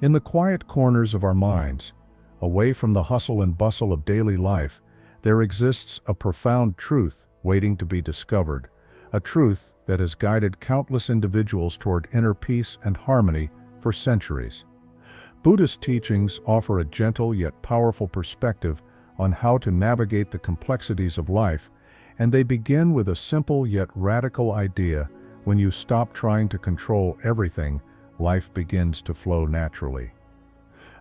In the quiet corners of our minds, away from the hustle and bustle of daily life, there exists a profound truth waiting to be discovered, a truth that has guided countless individuals toward inner peace and harmony for centuries. Buddhist teachings offer a gentle yet powerful perspective on how to navigate the complexities of life, and they begin with a simple yet radical idea: when you stop trying to control everything, life begins to flow naturally.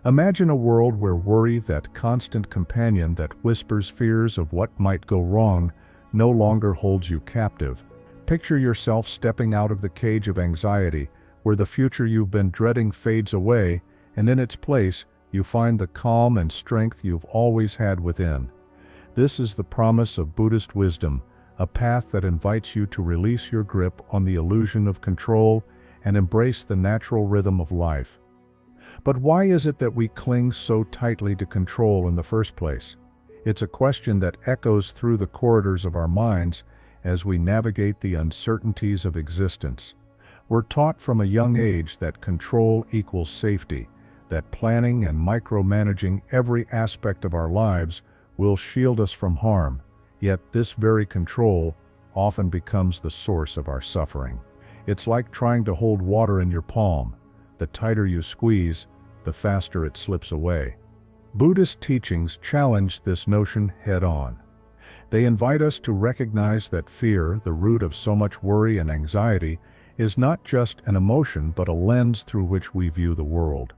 Imagine a world where worry, that constant companion that whispers fears of what might go wrong, no longer holds you captive. Picture yourself stepping out of the cage of anxiety, where the future you've been dreading fades away, and in its place, you find the calm and strength you've always had within. This is the promise of Buddhist wisdom, a path that invites you to release your grip on the illusion of control and embrace the natural rhythm of life. But why is it that we cling so tightly to control in the first place? It's a question that echoes through the corridors of our minds as we navigate the uncertainties of existence. We're taught from a young age that control equals safety, that planning and micromanaging every aspect of our lives will shield us from harm, yet this very control often becomes the source of our suffering. It's like trying to hold water in your palm. The tighter you squeeze, the faster it slips away. Buddhist teachings challenge this notion head-on. They invite us to recognize that fear, the root of so much worry and anxiety, is not just an emotion but a lens through which we view the world.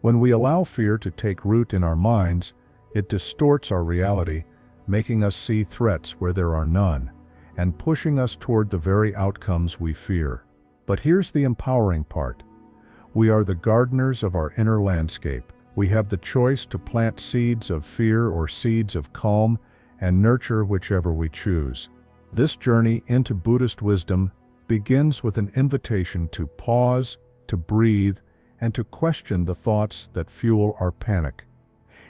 When we allow fear to take root in our minds, it distorts our reality, making us see threats where there are none, and pushing us toward the very outcomes we fear. But here's the empowering part. We are the gardeners of our inner landscape. We have the choice to plant seeds of fear or seeds of calm and nurture whichever we choose. This journey into Buddhist wisdom begins with an invitation to pause, to breathe, and to question the thoughts that fuel our panic.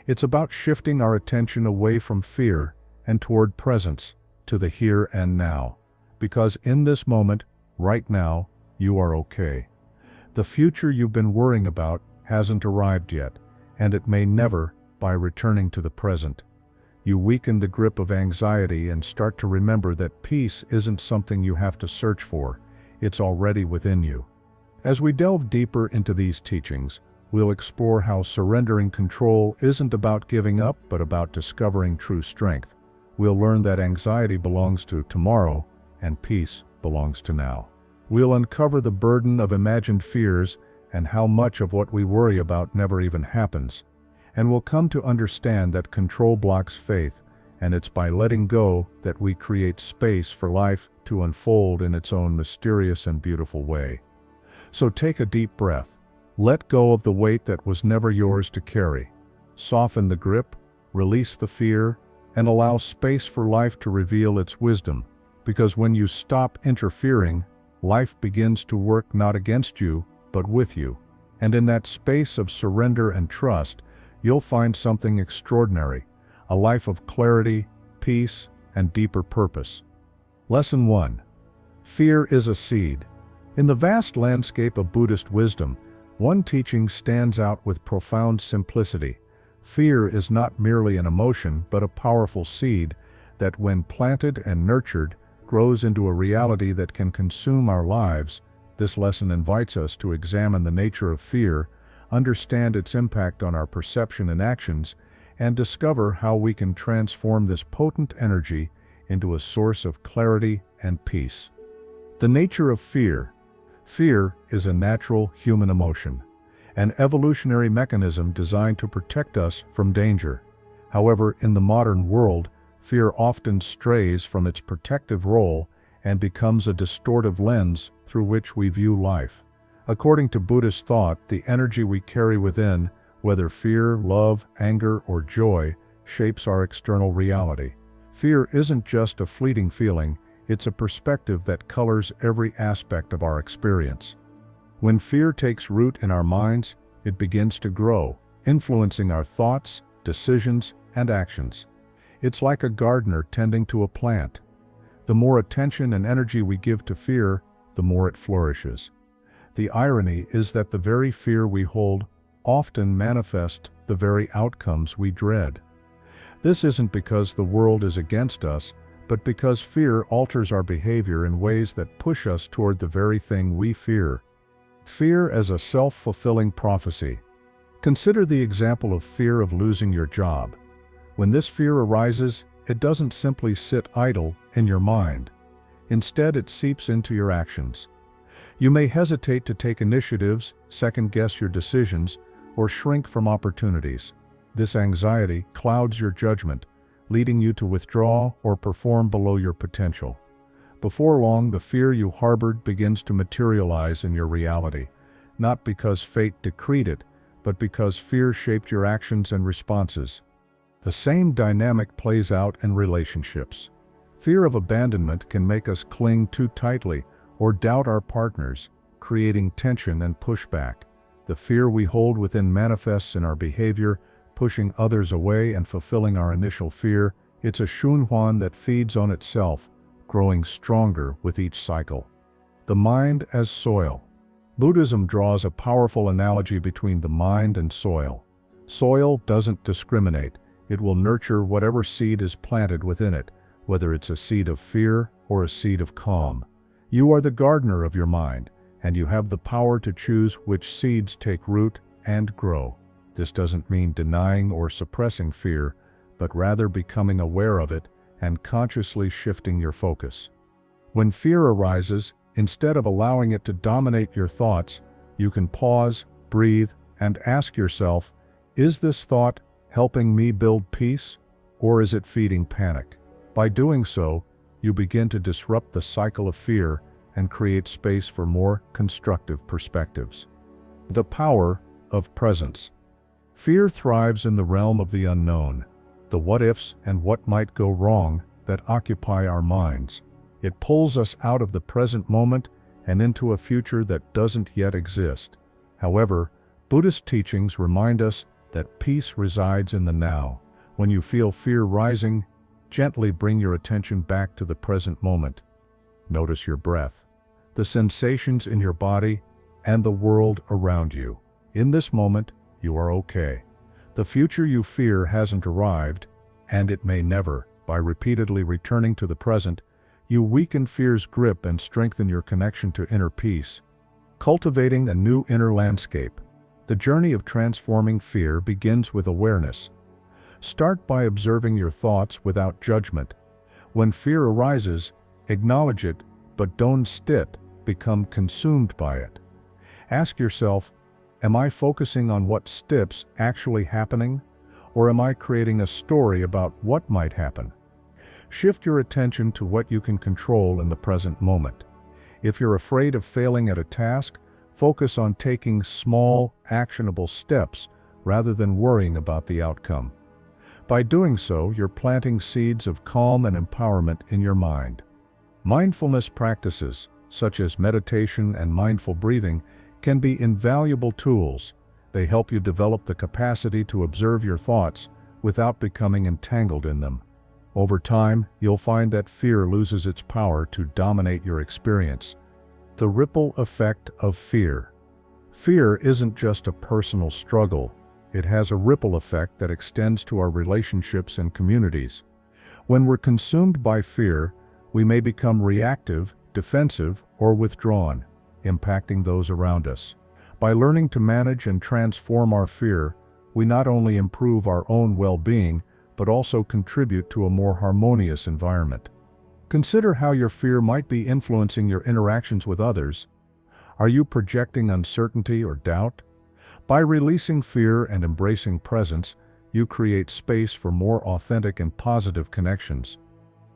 It's about shifting our attention away from fear and toward presence, to the here and now. Because in this moment, right now, you are okay. The future you've been worrying about hasn't arrived yet, and it may never. By returning to the present, you weaken the grip of anxiety and start to remember that peace isn't something you have to search for, it's already within you. As we delve deeper into these teachings, we'll explore how surrendering control isn't about giving up but about discovering true strength. We'll learn that anxiety belongs to tomorrow and peace belongs to now. We'll uncover the burden of imagined fears and how much of what we worry about never even happens. And we'll come to understand that control blocks faith, and it's by letting go that we create space for life to unfold in its own mysterious and beautiful way. So take a deep breath. Let go of the weight that was never yours to carry. Soften the grip, release the fear, and allow space for life to reveal its wisdom. Because when you stop interfering, life begins to work not against you, but with you. And in that space of surrender and trust, you'll find something extraordinary, a life of clarity, peace, and deeper purpose. Lesson 1. Fear is a seed. In the vast landscape of Buddhist wisdom, one teaching stands out with profound simplicity. Fear is not merely an emotion, but a powerful seed that, when planted and nurtured, grows into a reality that can consume our lives. This lesson invites us to examine the nature of fear, understand its impact on our perception and actions, and discover how we can transform this potent energy into a source of clarity and peace. The nature of fear. Fear is a natural human emotion, an evolutionary mechanism designed to protect us from danger. However, in the modern world, fear often strays from its protective role and becomes a distortive lens through which we view life. According to Buddhist thought, the energy we carry within, whether fear, love, anger, or joy, shapes our external reality. Fear isn't just a fleeting feeling, it's a perspective that colors every aspect of our experience. When fear takes root in our minds, it begins to grow, influencing our thoughts, decisions, and actions. It's like a gardener tending to a plant. The more attention and energy we give to fear, the more it flourishes. The irony is that the very fear we hold often manifest the very outcomes we dread. This isn't because the world is against us, but because fear alters our behavior in ways that push us toward the very thing we fear. Fear as a self-fulfilling prophecy. Consider the example of fear of losing your job. When this fear arises, it doesn't simply sit idle in your mind. Instead, it seeps into your actions. You may hesitate to take initiatives, second-guess your decisions, or shrink from opportunities. This anxiety clouds your judgment, leading you to withdraw or perform below your potential. Before long, the fear you harbored begins to materialize in your reality, not because fate decreed it, but because fear shaped your actions and responses. The same dynamic plays out in relationships. Fear of abandonment can make us cling too tightly or doubt our partners, creating tension and pushback. The fear we hold within manifests in our behavior, pushing others away and fulfilling our initial fear. It's a shunhuan that feeds on itself, growing stronger with each cycle. The mind as soil. Buddhism draws a powerful analogy between the mind and soil. Soil doesn't discriminate. It will nurture whatever seed is planted within it, whether it's a seed of fear or a seed of calm. You are the gardener of your mind, and you have the power to choose which seeds take root and grow. This doesn't mean denying or suppressing fear, but rather becoming aware of it and consciously shifting your focus. When fear arises, instead of allowing it to dominate your thoughts, you can pause, breathe, and ask yourself, is this thought helping me build peace, or is it feeding panic? By doing so, you begin to disrupt the cycle of fear and create space for more constructive perspectives. The power of presence. Fear thrives in the realm of the unknown, the what-ifs and what might go wrong that occupy our minds. It pulls us out of the present moment and into a future that doesn't yet exist. However, Buddhist teachings remind us that peace resides in the now. When you feel fear rising, gently bring your attention back to the present moment. Notice your breath, the sensations in your body, and the world around you. In this moment, you are okay. The future you fear hasn't arrived, and it may never. By repeatedly returning to the present, you weaken fear's grip and strengthen your connection to inner peace. Cultivating a new inner landscape. The journey of transforming fear begins with awareness. Start by observing your thoughts without judgment. When fear arises, acknowledge it, but don't instead become consumed by it. Ask yourself, am I focusing on what steps actually happening, or am I creating a story about what might happen? Shift your attention to what you can control in the present moment. If you're afraid of failing at a task, focus on taking small, actionable steps rather than worrying about the outcome. By doing so, you're planting seeds of calm and empowerment in your mind. Mindfulness practices, such as meditation and mindful breathing, can be invaluable tools. They help you develop the capacity to observe your thoughts without becoming entangled in them. Over time, you'll find that fear loses its power to dominate your experience. The ripple effect of fear. Fear isn't just a personal struggle. It has a ripple effect that extends to our relationships and communities. When we're consumed by fear, we may become reactive, defensive, or withdrawn, impacting those around us. By learning to manage and transform our fear, we not only improve our own well-being, but also contribute to a more harmonious environment. Consider how your fear might be influencing your interactions with others. Are you projecting uncertainty or doubt? By releasing fear and embracing presence, you create space for more authentic and positive connections.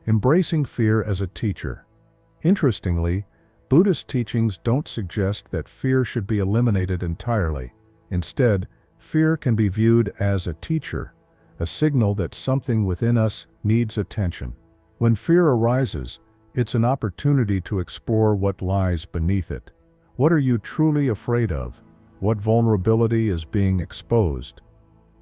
Embracing fear as a teacher. Interestingly, Buddhist teachings don't suggest that fear should be eliminated entirely. Instead, fear can be viewed as a teacher, a signal that something within us needs attention. When fear arises, it's an opportunity to explore what lies beneath it. What are you truly afraid of? What vulnerability is being exposed?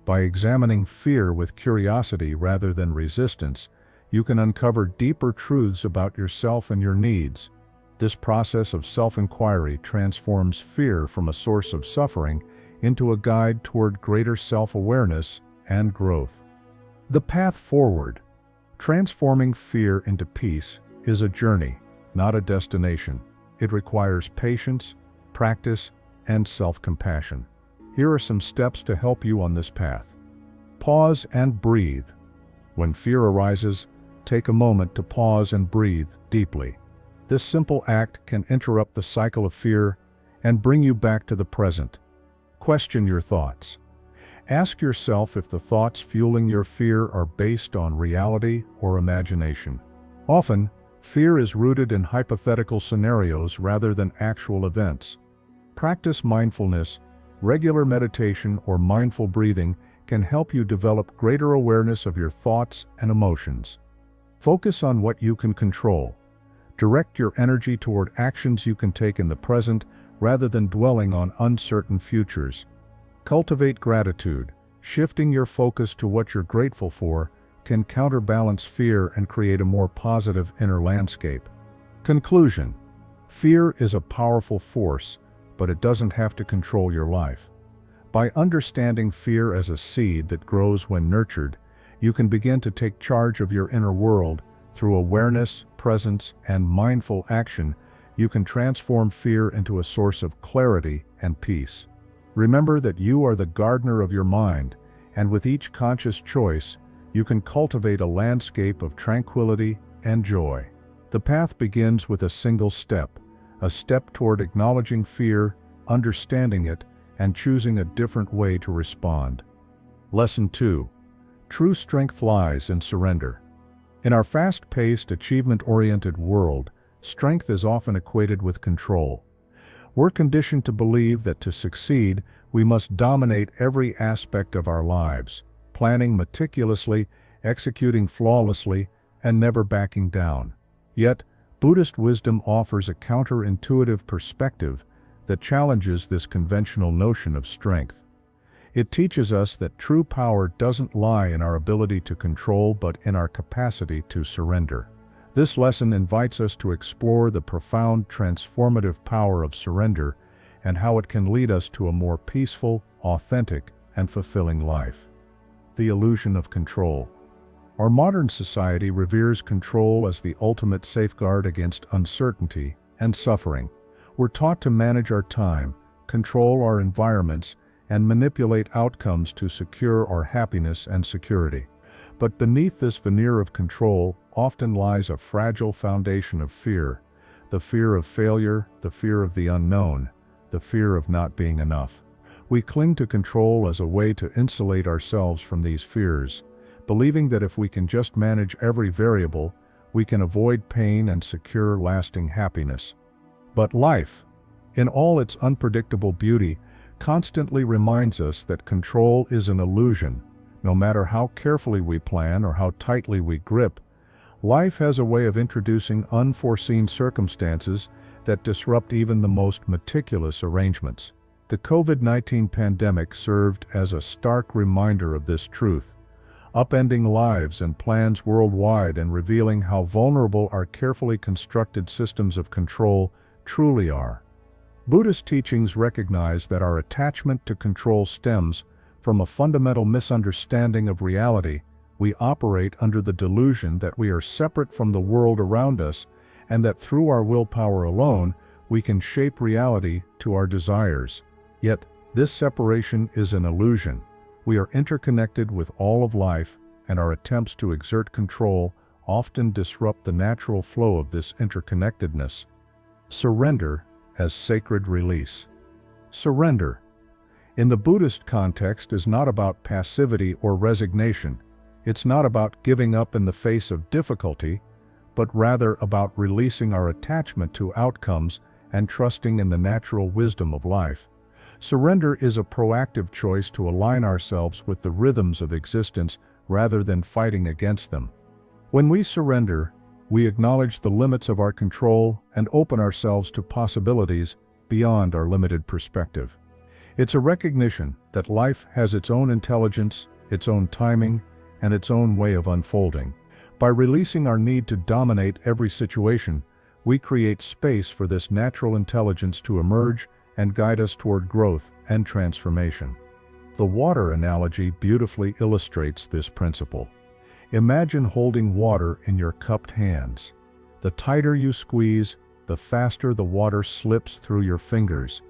By examining fear with curiosity rather than resistance, you can uncover deeper truths about yourself and your needs. This process of self-inquiry transforms fear from a source of suffering into a guide toward greater self-awareness and growth. The path forward. Transforming fear into peace is a journey, not a destination. It requires patience, practice, and self-compassion. Here are some steps to help you on this path. Pause and breathe. When fear arises, take a moment to pause and breathe deeply. This simple act can interrupt the cycle of fear and bring you back to the present. Question your thoughts. Ask yourself if the thoughts fueling your fear are based on reality or imagination. Often, fear is rooted in hypothetical scenarios rather than actual events. Practice mindfulness. Regular meditation or mindful breathing can help you develop greater awareness of your thoughts and emotions. Focus on what you can control. Direct your energy toward actions you can take in the present rather than dwelling on uncertain futures. Cultivate gratitude. Shifting your focus to what you're grateful for can counterbalance fear and create a more positive inner landscape. Conclusion. Fear is a powerful force, but it doesn't have to control your life. By understanding fear as a seed that grows when nurtured, you can begin to take charge of your inner world. Through awareness, presence, and mindful action, you can transform fear into a source of clarity and peace. Remember that you are the gardener of your mind, and with each conscious choice, you can cultivate a landscape of tranquility and joy. The path begins with a single step, a step toward acknowledging fear, understanding it, and choosing a different way to respond. Lesson 2. True strength lies in surrender. In our fast-paced, achievement-oriented world, strength is often equated with control. We're conditioned to believe that to succeed, we must dominate every aspect of our lives, planning meticulously, executing flawlessly, and never backing down. Yet, Buddhist wisdom offers a counterintuitive perspective that challenges this conventional notion of strength. It teaches us that true power doesn't lie in our ability to control but in our capacity to surrender. This lesson invites us to explore the profound transformative power of surrender and how it can lead us to a more peaceful, authentic, and fulfilling life. The illusion of control. Our modern society reveres control as the ultimate safeguard against uncertainty and suffering. We're taught to manage our time, control our environments, and manipulate outcomes to secure our happiness and security. But beneath this veneer of control often lies a fragile foundation of fear, the fear of failure, the fear of the unknown, the fear of not being enough. We cling to control as a way to insulate ourselves from these fears, believing that if we can just manage every variable, we can avoid pain and secure lasting happiness. But life, in all its unpredictable beauty, constantly reminds us that control is an illusion. No matter how carefully we plan or how tightly we grip, life has a way of introducing unforeseen circumstances that disrupt even the most meticulous arrangements. The COVID-19 pandemic served as a stark reminder of this truth, upending lives and plans worldwide and revealing how vulnerable our carefully constructed systems of control truly are. Buddhist teachings recognize that our attachment to control stems from a fundamental misunderstanding of reality. We operate under the delusion that we are separate from the world around us and that through our willpower alone, we can shape reality to our desires. Yet, this separation is an illusion. We are interconnected with all of life, and our attempts to exert control often disrupt the natural flow of this interconnectedness. Surrender as sacred release. Surrender, in the Buddhist context, is not about passivity or resignation. It's not about giving up in the face of difficulty, but rather about releasing our attachment to outcomes and trusting in the natural wisdom of life. Surrender is a proactive choice to align ourselves with the rhythms of existence rather than fighting against them. When we surrender, we acknowledge the limits of our control and open ourselves to possibilities beyond our limited perspective. It's a recognition that life has its own intelligence, its own timing, and its own way of unfolding. By releasing our need to dominate every situation, we create space for this natural intelligence to emerge and guide us toward growth and transformation. The water analogy beautifully illustrates this principle. Imagine holding water in your cupped hands. The tighter you squeeze, the faster the water slips through your fingers.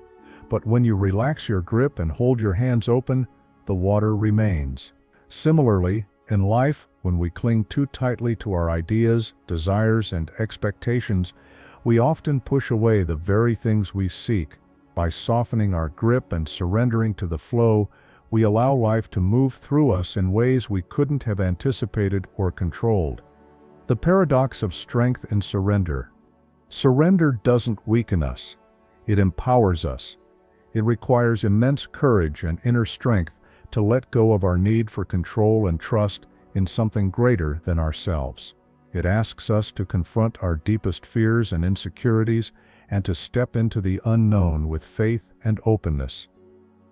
But when you relax your grip and hold your hands open, the water remains. Similarly, in life, when we cling too tightly to our ideas, desires, and expectations, we often push away the very things we seek. By softening our grip and surrendering to the flow, we allow life to move through us in ways we couldn't have anticipated or controlled. The paradox of strength and surrender. Surrender doesn't weaken us. It empowers us. It requires immense courage and inner strength to let go of our need for control and trust in something greater than ourselves. It asks us to confront our deepest fears and insecurities and to step into the unknown with faith and openness.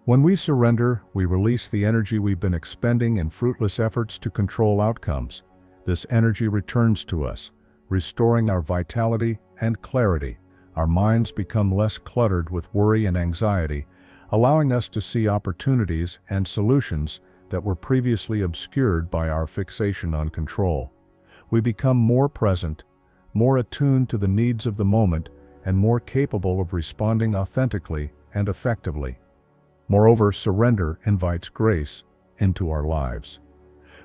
When we surrender, we release the energy we've been expending in fruitless efforts to control outcomes. This energy returns to us, restoring our vitality and clarity. Our minds become less cluttered with worry and anxiety, allowing us to see opportunities and solutions that were previously obscured by our fixation on control. We become more present, more attuned to the needs of the moment, and more capable of responding authentically and effectively. Moreover, surrender invites grace into our lives.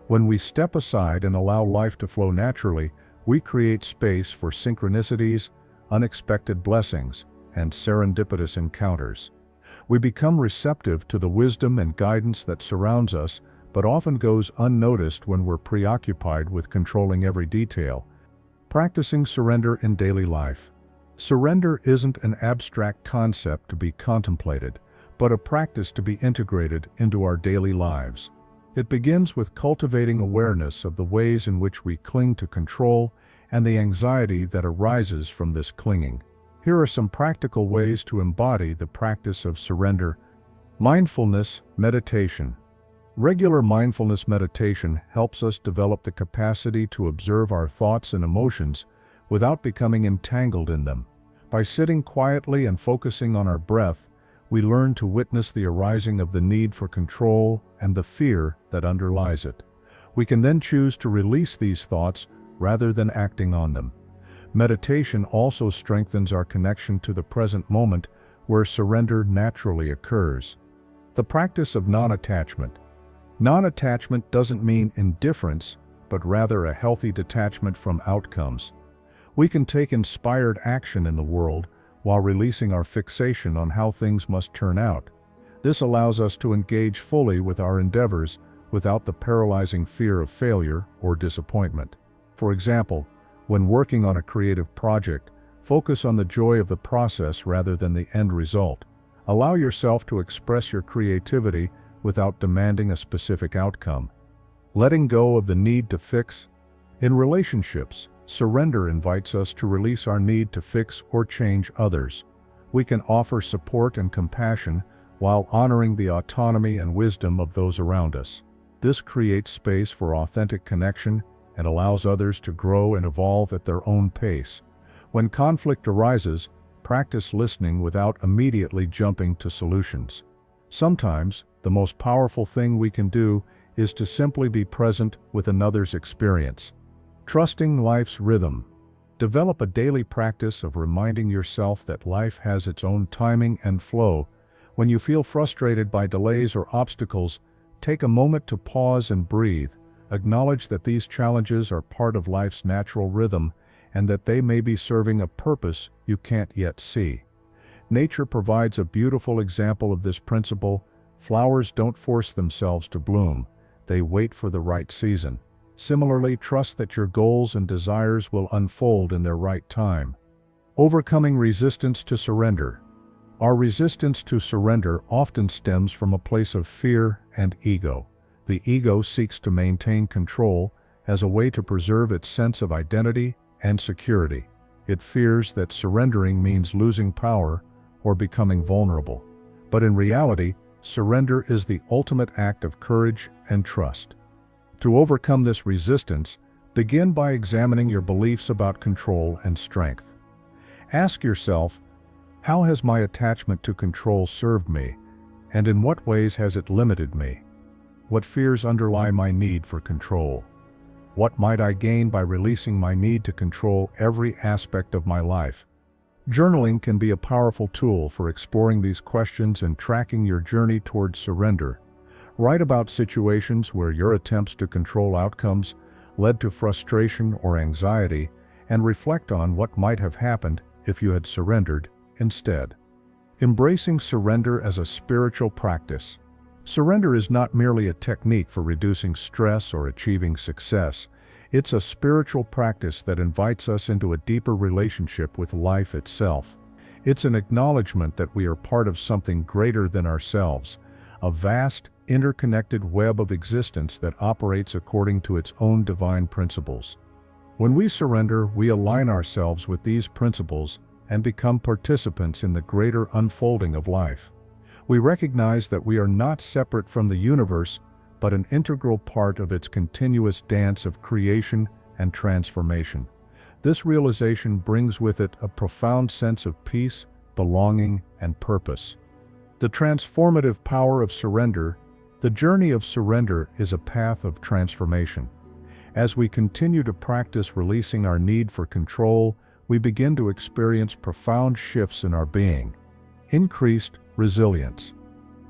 When we step aside and allow life to flow naturally, we create space for synchronicities, unexpected blessings, and serendipitous encounters. We become receptive to the wisdom and guidance that surrounds us, but often goes unnoticed when we're preoccupied with controlling every detail. Practicing surrender in daily life. Surrender isn't an abstract concept to be contemplated, but a practice to be integrated into our daily lives. It begins with cultivating awareness of the ways in which we cling to control and the anxiety that arises from this clinging. Here are some practical ways to embody the practice of surrender. Mindfulness meditation. Regular mindfulness meditation helps us develop the capacity to observe our thoughts and emotions without becoming entangled in them. By sitting quietly and focusing on our breath, we learn to witness the arising of the need for control and the fear that underlies it. We can then choose to release these thoughts rather than acting on them. Meditation also strengthens our connection to the present moment, where surrender naturally occurs. The practice of non-attachment. Non-attachment doesn't mean indifference, but rather a healthy detachment from outcomes. We can take inspired action in the world while releasing our fixation on how things must turn out. This allows us to engage fully with our endeavors without the paralyzing fear of failure or disappointment. For example, when working on a creative project, focus on the joy of the process rather than the end result. Allow yourself to express your creativity without demanding a specific outcome. Letting go of the need to fix. In relationships, surrender invites us to release our need to fix or change others. We can offer support and compassion while honoring the autonomy and wisdom of those around us. This creates space for authentic connection and allows others to grow and evolve at their own pace. When conflict arises, practice listening without immediately jumping to solutions. Sometimes, the most powerful thing we can do is to simply be present with another's experience. Trusting life's rhythm. Develop a daily practice of reminding yourself that life has its own timing and flow. When you feel frustrated by delays or obstacles, take a moment to pause and breathe. Acknowledge that these challenges are part of life's natural rhythm and that they may be serving a purpose you can't yet see. Nature provides a beautiful example of this principle. Flowers don't force themselves to bloom, they wait for the right season. Similarly, trust that your goals and desires will unfold in their right time. Overcoming resistance to surrender. Our resistance to surrender often stems from a place of fear and ego. The ego seeks to maintain control as a way to preserve its sense of identity and security. It fears that surrendering means losing power or becoming vulnerable. But in reality, surrender is the ultimate act of courage and trust. To overcome this resistance, begin by examining your beliefs about control and strength. Ask yourself, How has my attachment to control served me, and in what ways has it limited me? What fears underlie my need for control? What might I gain by releasing my need to control every aspect of my life? Journaling can be a powerful tool for exploring these questions and tracking your journey towards surrender. Write about situations where your attempts to control outcomes led to frustration or anxiety, and reflect on what might have happened if you had surrendered instead. Embracing surrender as a spiritual practice. Surrender is not merely a technique for reducing stress or achieving success. It's a spiritual practice that invites us into a deeper relationship with life itself. It's an acknowledgement that we are part of something greater than ourselves, a vast, interconnected web of existence that operates according to its own divine principles. When we surrender, we align ourselves with these principles and become participants in the greater unfolding of life. We recognize that we are not separate from the universe, but an integral part of its continuous dance of creation and transformation. This realization brings with it a profound sense of peace, belonging, and purpose. The transformative power of surrender. The journey of surrender is a path of transformation. As we continue to practice releasing our need for control, we begin to experience profound shifts in our being. Increased resilience.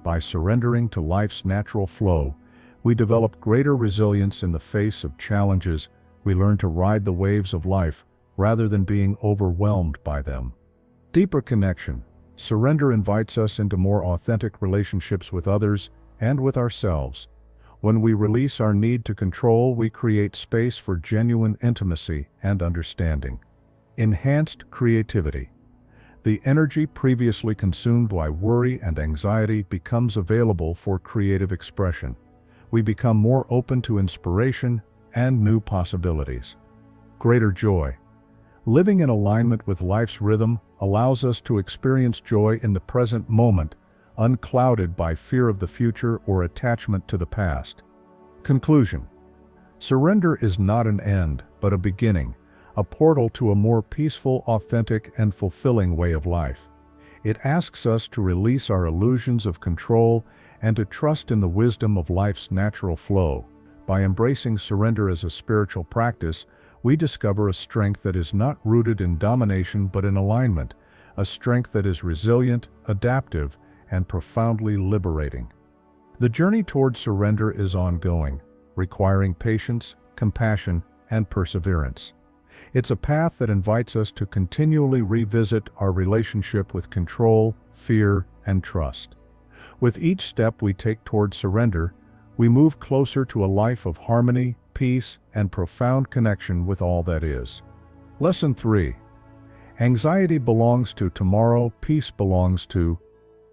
By surrendering to life's natural flow, we develop greater resilience in the face of challenges. We learn to ride the waves of life rather than being overwhelmed by them. Deeper connection. Surrender invites us into more authentic relationships with others and with ourselves. When we release our need to control, we create space for genuine intimacy and understanding. Enhanced creativity. The energy previously consumed by worry and anxiety becomes available for creative expression. We become more open to inspiration and new possibilities. Greater joy. Living in alignment with life's rhythm allows us to experience joy in the present moment, unclouded by fear of the future or attachment to the past. Conclusion. Surrender is not an end, but a beginning, a portal to a more peaceful, authentic, and fulfilling way of life. It asks us to release our illusions of control and to trust in the wisdom of life's natural flow. By embracing surrender as a spiritual practice, we discover a strength that is not rooted in domination but in alignment, a strength that is resilient, adaptive, and profoundly liberating. The journey towards surrender is ongoing, requiring patience, compassion, and perseverance. It's a path that invites us to continually revisit our relationship with control, fear, and trust. With each step we take toward surrender, we move closer to a life of harmony, peace, and profound connection with all that is. Lesson 3. Anxiety belongs to tomorrow, peace belongs to.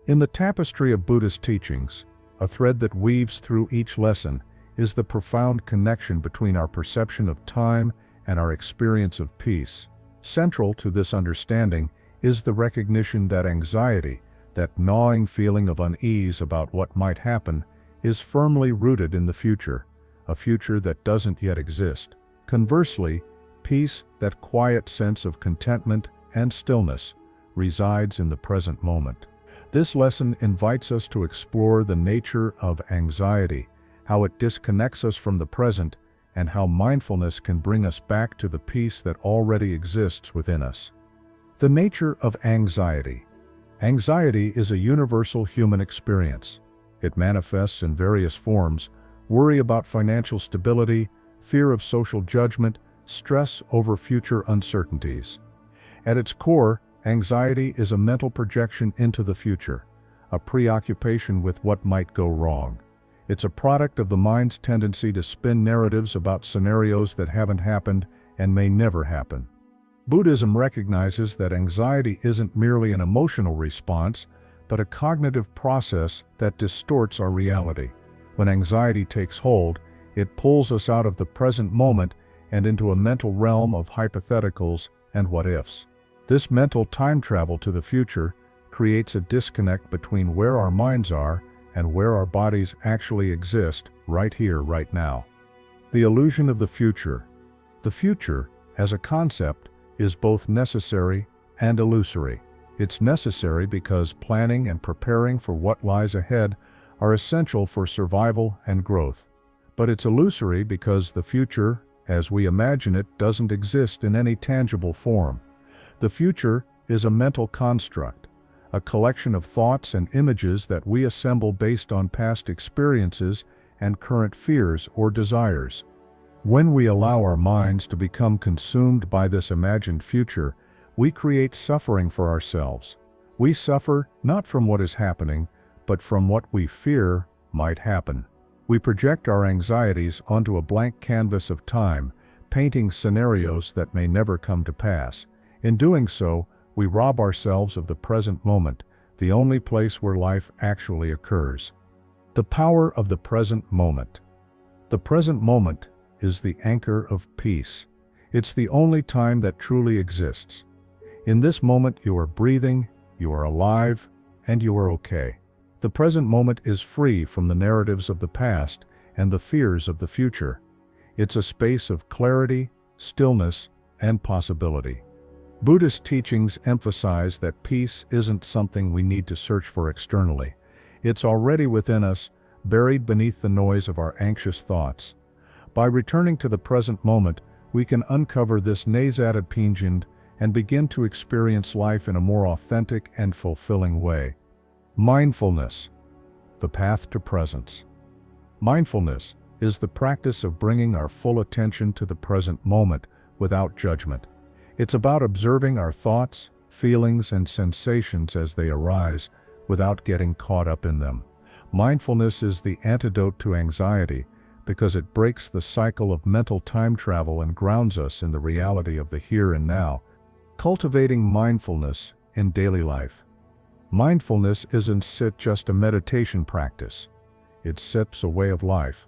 In the tapestry of Buddhist teachings, a thread that weaves through each lesson is the profound connection between our perception of time and our experience of peace. Central to this understanding is the recognition that anxiety, that gnawing feeling of unease about what might happen, is firmly rooted in the future, a future that doesn't yet exist. Conversely, peace, that quiet sense of contentment and stillness, resides in the present moment. This lesson invites us to explore the nature of anxiety, how it disconnects us from the present, and how mindfulness can bring us back to the peace that already exists within us. The nature of anxiety. Anxiety is a universal human experience. It manifests in various forms: worry about financial stability, fear of social judgment, stress over future uncertainties. At its core, anxiety is a mental projection into the future, a preoccupation with what might go wrong. It's a product of the mind's tendency to spin narratives about scenarios that haven't happened and may never happen. Buddhism recognizes that anxiety isn't merely an emotional response, but a cognitive process that distorts our reality. When anxiety takes hold, it pulls us out of the present moment and into a mental realm of hypotheticals and what-ifs. This mental time travel to the future creates a disconnect between where our minds are and where our bodies actually exist, right here, right now. The illusion of the future. The future, as a concept, is both necessary and illusory. It's necessary because planning and preparing for what lies ahead are essential for survival and growth. But it's illusory because the future, as we imagine it, doesn't exist in any tangible form. The future is a mental construct, a collection of thoughts and images that we assemble based on past experiences and current fears or desires. When we allow our minds to become consumed by this imagined future, we create suffering for ourselves. We suffer not from what is happening, but from what we fear might happen. We project our anxieties onto a blank canvas of time, painting scenarios that may never come to pass. In doing so, we rob ourselves of the present moment, the only place where life actually occurs. The power of the present moment. The present moment is the anchor of peace. It's the only time that truly exists. In this moment you are breathing, you are alive, and you are okay. The present moment is free from the narratives of the past and the fears of the future. It's a space of clarity, stillness, and possibility. Buddhist teachings emphasize that peace isn't something we need to search for externally. It's already within us, buried beneath the noise of our anxious thoughts. By returning to the present moment, we can uncover this Nazadapinjand and begin to experience life in a more authentic and fulfilling way. Mindfulness, the path to presence. Mindfulness is the practice of bringing our full attention to the present moment without judgment. It's about observing our thoughts, feelings, and sensations as they arise without getting caught up in them. Mindfulness is the antidote to anxiety because it breaks the cycle of mental time travel and grounds us in the reality of the here and now. Cultivating mindfulness in daily life. Mindfulness isn't just a meditation practice. It's a way of life.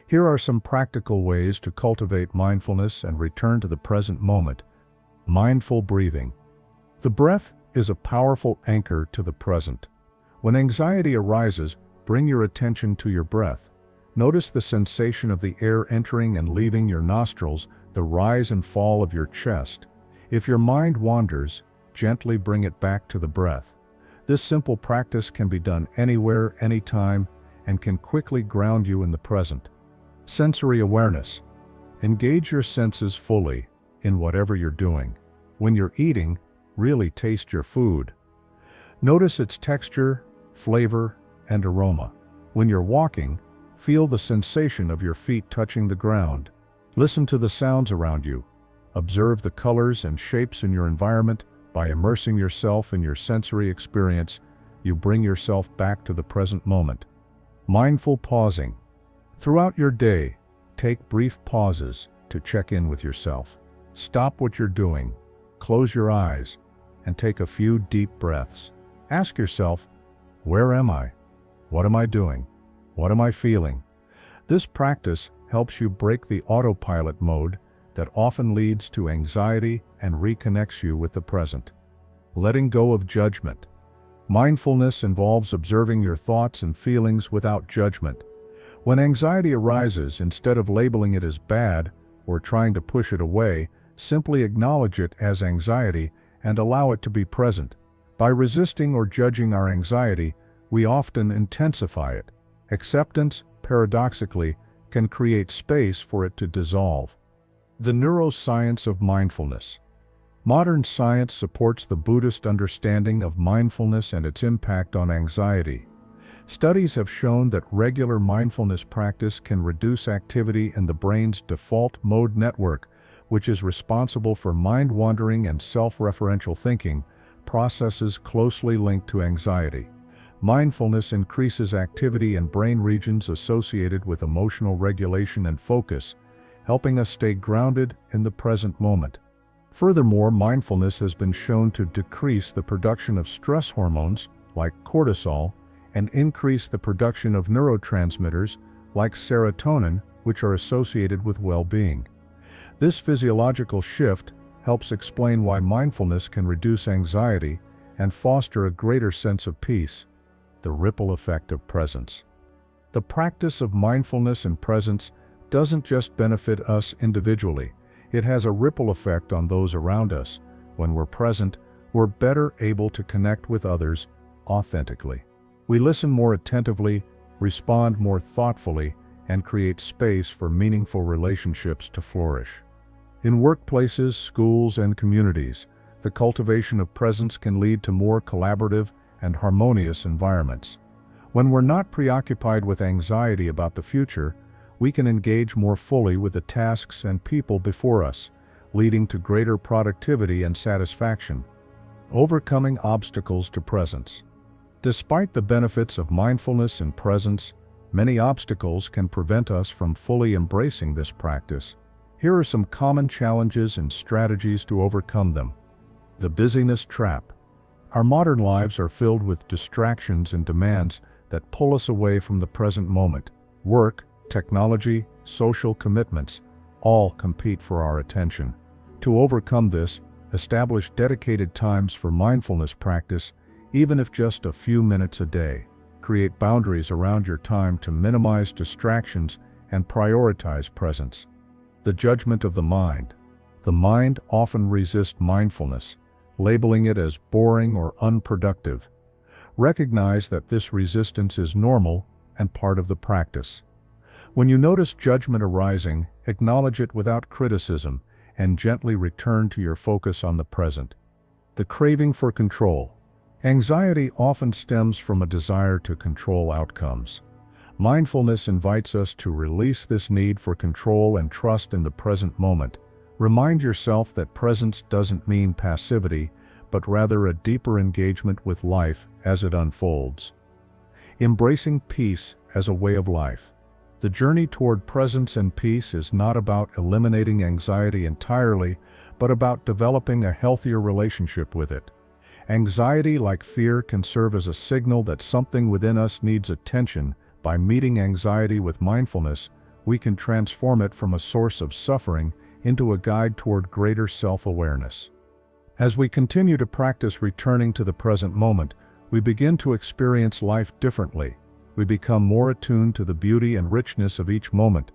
Here are some practical ways to cultivate mindfulness and return to the present moment. Mindful breathing. The breath is a powerful anchor to the present. When anxiety arises, bring your attention to your breath. Notice the sensation of the air entering and leaving your nostrils, the rise and fall of your chest. If your mind wanders, gently bring it back to the breath. This simple practice can be done anywhere, anytime, and can quickly ground you in the present. Sensory awareness. Engage your senses fully in whatever you're doing. When you're eating, really taste your food. Notice its texture, flavor, and aroma. When you're walking, feel the sensation of your feet touching the ground. Listen to the sounds around you. Observe the colors and shapes in your environment. By immersing yourself in your sensory experience, you bring yourself back to the present moment. Mindful pausing. Throughout your day, take brief pauses to check in with yourself. Stop what you're doing, close your eyes, and take a few deep breaths. Ask yourself, where am I? What am I doing? What am I feeling? This practice helps you break the autopilot mode that often leads to anxiety and reconnects you with the present. Letting go of judgment. Mindfulness involves observing your thoughts and feelings without judgment. When anxiety arises, instead of labeling it as bad or trying to push it away, simply acknowledge it as anxiety and allow it to be present. By resisting or judging our anxiety, we often intensify it. Acceptance, paradoxically, can create space for it to dissolve. The neuroscience of mindfulness. Modern science supports the Buddhist understanding of mindfulness and its impact on anxiety. Studies have shown that regular mindfulness practice can reduce activity in the brain's default mode network, which is responsible for mind-wandering and self-referential thinking, processes closely linked to anxiety. Mindfulness increases activity in brain regions associated with emotional regulation and focus, helping us stay grounded in the present moment. Furthermore, mindfulness has been shown to decrease the production of stress hormones, like cortisol, and increase the production of neurotransmitters, like serotonin, which are associated with well-being. This physiological shift helps explain why mindfulness can reduce anxiety and foster a greater sense of peace. The ripple effect of presence. The practice of mindfulness and presence doesn't just benefit us individually. It has a ripple effect on those around us. When we're present, we're better able to connect with others authentically. We listen more attentively, respond more thoughtfully, and create space for meaningful relationships to flourish. In workplaces, schools, and communities, the cultivation of presence can lead to more collaborative and harmonious environments. When we're not preoccupied with anxiety about the future, we can engage more fully with the tasks and people before us, leading to greater productivity and satisfaction. Overcoming obstacles to presence. Despite the benefits of mindfulness and presence, many obstacles can prevent us from fully embracing this practice. Here are some common challenges and strategies to overcome them. The busyness trap. Our modern lives are filled with distractions and demands that pull us away from the present moment. Work, technology, social commitments, all compete for our attention. To overcome this, establish dedicated times for mindfulness practice, even if just a few minutes a day. Create boundaries around your time to minimize distractions and prioritize presence. The judgment of the mind. The mind often resists mindfulness, labeling it as boring or unproductive. Recognize that this resistance is normal and part of the practice. When you notice judgment arising, acknowledge it without criticism and gently return to your focus on the present. The craving for control. Anxiety often stems from a desire to control outcomes. Mindfulness invites us to release this need for control and trust in the present moment. Remind yourself that presence doesn't mean passivity, but rather a deeper engagement with life as it unfolds. Embracing peace as a way of life. The journey toward presence and peace is not about eliminating anxiety entirely, but about developing a healthier relationship with it. Anxiety, like fear, can serve as a signal that something within us needs attention. By meeting anxiety with mindfulness, we can transform it from a source of suffering into a guide toward greater self-awareness. As we continue to practice returning to the present moment, we begin to experience life differently. We become more attuned to the beauty and richness of each moment.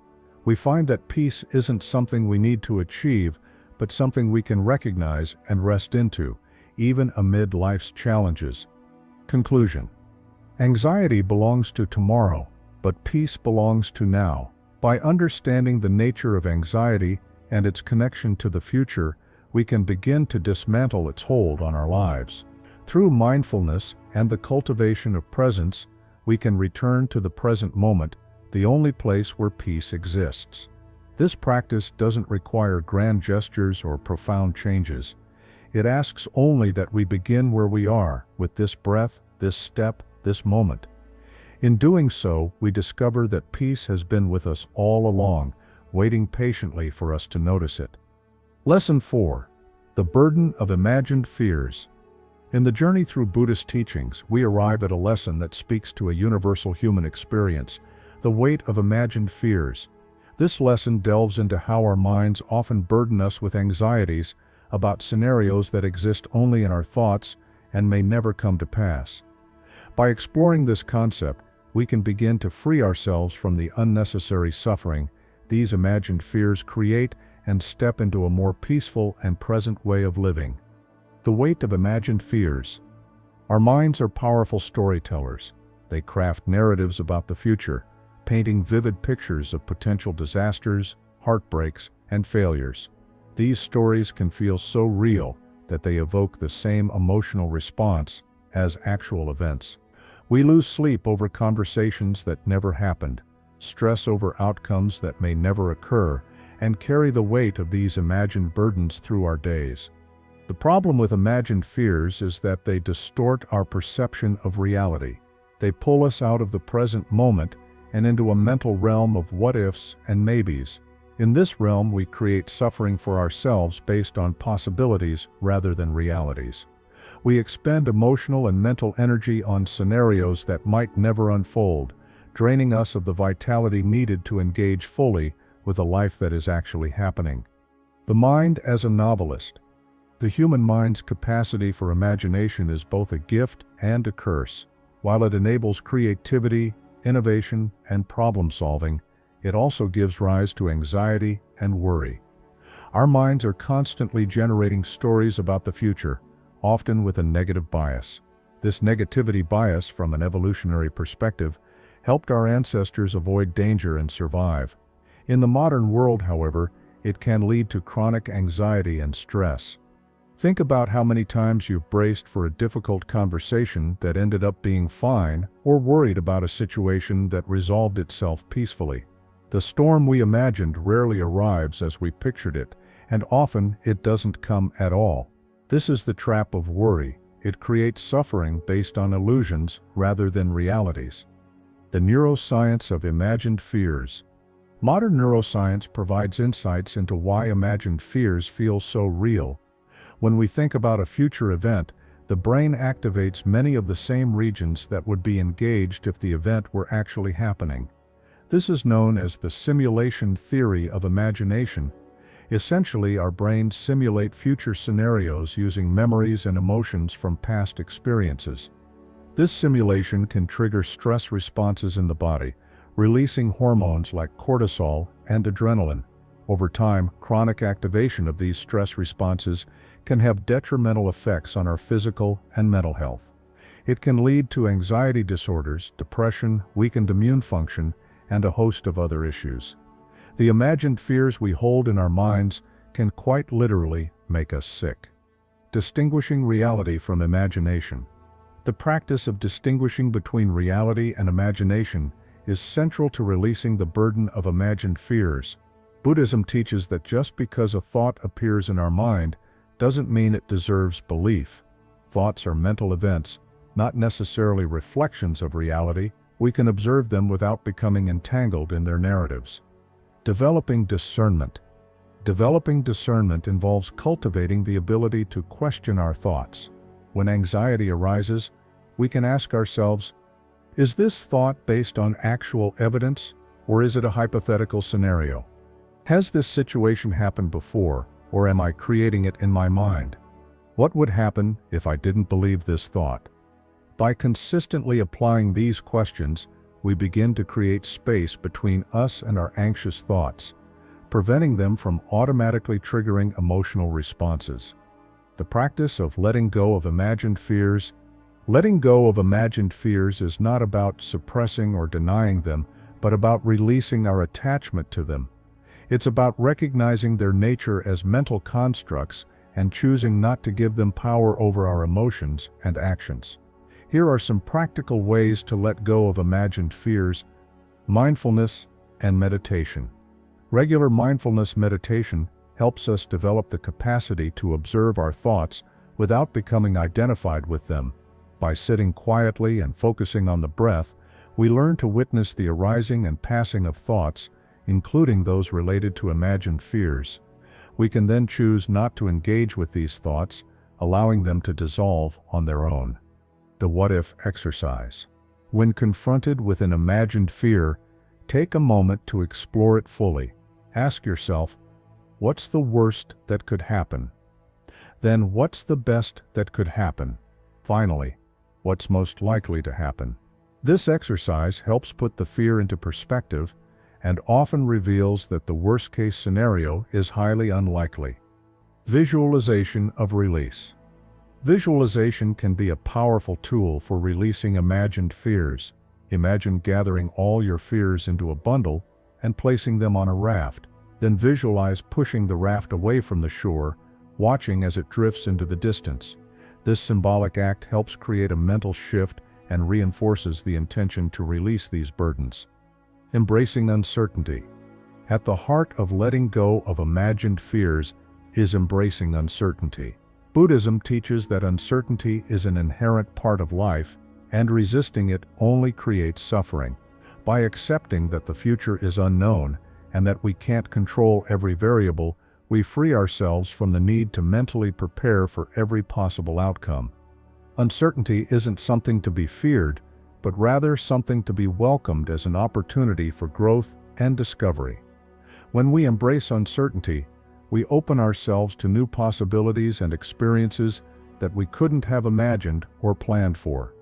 We find that peace isn't something we need to achieve, but something we can recognize and rest into, even amid life's challenges. Conclusion. Anxiety belongs to tomorrow, but peace belongs to now. By understanding the nature of anxiety and its connection to the future, we can begin to dismantle its hold on our lives. Through mindfulness and the cultivation of presence, we can return to the present moment, the only place where peace exists. This practice doesn't require grand gestures or profound changes. It asks only that we begin where we are, with this breath, this step, this moment. In doing so, we discover that peace has been with us all along, waiting patiently for us to notice it. Lesson 4. The burden of imagined fears. In the journey through Buddhist teachings, we arrive at a lesson that speaks to a universal human experience, the weight of imagined fears. This lesson delves into how our minds often burden us with anxieties about scenarios that exist only in our thoughts and may never come to pass. By exploring this concept, we can begin to free ourselves from the unnecessary suffering these imagined fears create and step into a more peaceful and present way of living. The weight of imagined fears. Our minds are powerful storytellers. They craft narratives about the future, painting vivid pictures of potential disasters, heartbreaks, and failures. These stories can feel so real that they evoke the same emotional response as actual events. We lose sleep over conversations that never happened, stress over outcomes that may never occur, and carry the weight of these imagined burdens through our days. The problem with imagined fears is that they distort our perception of reality. They pull us out of the present moment and into a mental realm of what-ifs and maybes. In this realm, we create suffering for ourselves based on possibilities rather than realities. We expend emotional and mental energy on scenarios that might never unfold, draining us of the vitality needed to engage fully with a life that is actually happening. The mind as a novelist. The human mind's capacity for imagination is both a gift and a curse. While it enables creativity, innovation, and problem-solving, it also gives rise to anxiety and worry. Our minds are constantly generating stories about the future, often with a negative bias. This negativity bias, from an evolutionary perspective, helped our ancestors avoid danger and survive. In the modern world, however, it can lead to chronic anxiety and stress. Think about how many times you've braced for a difficult conversation that ended up being fine, or worried about a situation that resolved itself peacefully. The storm we imagined rarely arrives as we pictured it, and often it doesn't come at all. This is the trap of worry. It creates suffering based on illusions rather than realities. The neuroscience of imagined fears. Modern neuroscience provides insights into why imagined fears feel so real. When we think about a future event, the brain activates many of the same regions that would be engaged if the event were actually happening. This is known as the simulation theory of imagination. Essentially, our brains simulate future scenarios using memories and emotions from past experiences. This simulation can trigger stress responses in the body, releasing hormones like cortisol and adrenaline. Over time, chronic activation of these stress responses can have detrimental effects on our physical and mental health. It can lead to anxiety disorders, depression, weakened immune function, and a host of other issues. The imagined fears we hold in our minds can quite literally make us sick. Distinguishing reality from imagination. The practice of distinguishing between reality and imagination is central to releasing the burden of imagined fears. Buddhism teaches that just because a thought appears in our mind doesn't mean it deserves belief. Thoughts are mental events, not necessarily reflections of reality. We can observe them without becoming entangled in their narratives. Developing discernment. Developing discernment involves cultivating the ability to question our thoughts. When anxiety arises, we can ask ourselves, is this thought based on actual evidence, or is it a hypothetical scenario? Has this situation happened before, or am I creating it in my mind? What would happen if I didn't believe this thought? By consistently applying these questions, we begin to create space between us and our anxious thoughts, preventing them from automatically triggering emotional responses. The practice of letting go of imagined fears. Letting go of imagined fears is not about suppressing or denying them, but about releasing our attachment to them. It's about recognizing their nature as mental constructs and choosing not to give them power over our emotions and actions. Here are some practical ways to let go of imagined fears. Mindfulness and meditation. Regular mindfulness meditation helps us develop the capacity to observe our thoughts without becoming identified with them. By sitting quietly and focusing on the breath, we learn to witness the arising and passing of thoughts, including those related to imagined fears. We can then choose not to engage with these thoughts, allowing them to dissolve on their own. The what-if exercise. When confronted with an imagined fear, take a moment to explore it fully. Ask yourself, what's the worst that could happen? Then what's the best that could happen? Finally, what's most likely to happen? This exercise helps put the fear into perspective and often reveals that the worst-case scenario is highly unlikely. Visualization of release. Visualization can be a powerful tool for releasing imagined fears. Imagine gathering all your fears into a bundle and placing them on a raft. Then visualize pushing the raft away from the shore, watching as it drifts into the distance. This symbolic act helps create a mental shift and reinforces the intention to release these burdens. Embracing uncertainty. At the heart of letting go of imagined fears is embracing uncertainty. Buddhism teaches that uncertainty is an inherent part of life, and resisting it only creates suffering. By accepting that the future is unknown and that we can't control every variable, we free ourselves from the need to mentally prepare for every possible outcome. Uncertainty isn't something to be feared, but rather something to be welcomed as an opportunity for growth and discovery. When we embrace uncertainty, we open ourselves to new possibilities and experiences that we couldn't have imagined or planned for.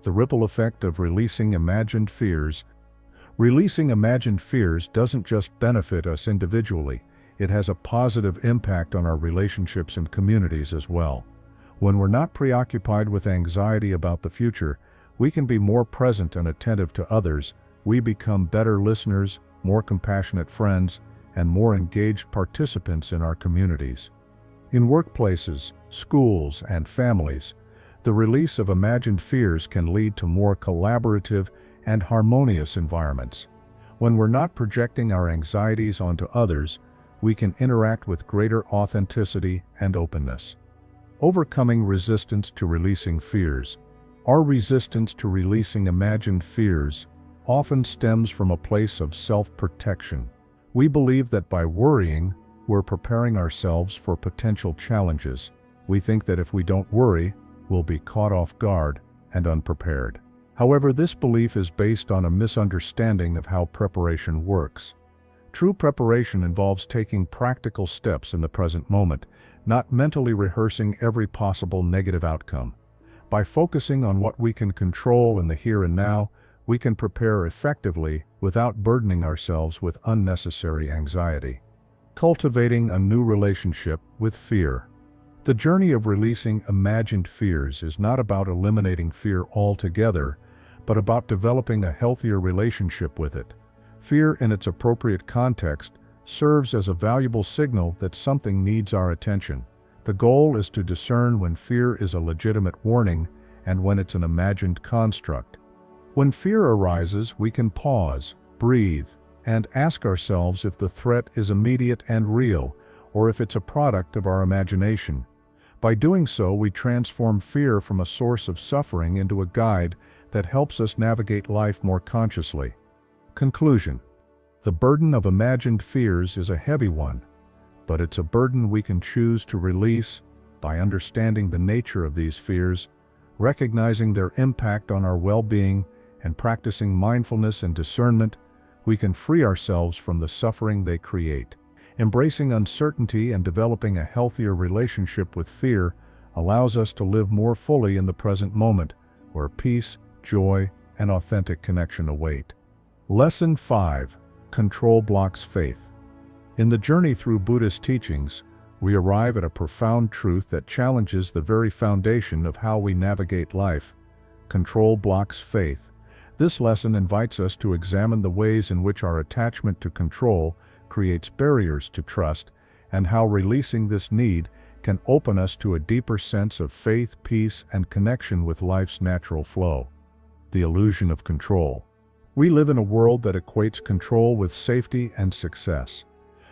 The ripple effect of releasing imagined fears. Releasing imagined fears doesn't just benefit us individually, it has a positive impact on our relationships and communities as well. When we're not preoccupied with anxiety about the future, we can be more present and attentive to others. We become better listeners, more compassionate friends, and more engaged participants in our communities. In workplaces, schools, and families, the release of imagined fears can lead to more collaborative and harmonious environments. When we're not projecting our anxieties onto others, we can interact with greater authenticity and openness. Overcoming resistance to releasing fears. Our resistance to releasing imagined fears often stems from a place of self-protection. We believe that by worrying, we're preparing ourselves for potential challenges. We think that if we don't worry, we'll be caught off guard and unprepared. However, this belief is based on a misunderstanding of how preparation works. True preparation involves taking practical steps in the present moment, not mentally rehearsing every possible negative outcome. By focusing on what we can control in the here and now, we can prepare effectively without burdening ourselves with unnecessary anxiety. Cultivating a new relationship with fear. The journey of releasing imagined fears is not about eliminating fear altogether, but about developing a healthier relationship with it. Fear in its appropriate context serves as a valuable signal that something needs our attention. The goal is to discern when fear is a legitimate warning and when it's an imagined construct. When fear arises, we can pause, breathe, and ask ourselves if the threat is immediate and real, or if it's a product of our imagination. By doing so, we transform fear from a source of suffering into a guide that helps us navigate life more consciously. Conclusion. The burden of imagined fears is a heavy one, but it's a burden we can choose to release by understanding the nature of these fears, recognizing their impact on our well-being, and practicing mindfulness and discernment. We can free ourselves from the suffering they create. Embracing uncertainty and developing a healthier relationship with fear allows us to live more fully in the present moment, where peace, joy, and authentic connection await. Lesson 5. Control blocks faith. In the journey through Buddhist teachings, we arrive at a profound truth that challenges the very foundation of how we navigate life. Control blocks faith. This lesson invites us to examine the ways in which our attachment to control creates barriers to trust, and how releasing this need can open us to a deeper sense of faith, peace, and connection with life's natural flow. The illusion of control. We live in a world that equates control with safety and success.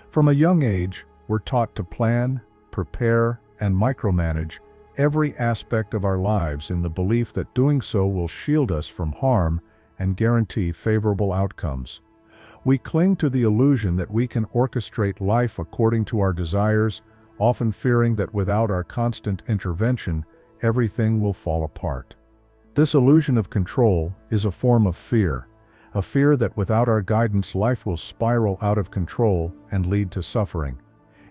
From a young age, we're taught to plan, prepare, and micromanage every aspect of our lives in the belief that doing so will shield us from harm and guarantee favorable outcomes. We cling to the illusion that we can orchestrate life according to our desires, often fearing that without our constant intervention, everything will fall apart. This illusion of control is a form of fear, a fear that without our guidance life will spiral out of control and lead to suffering.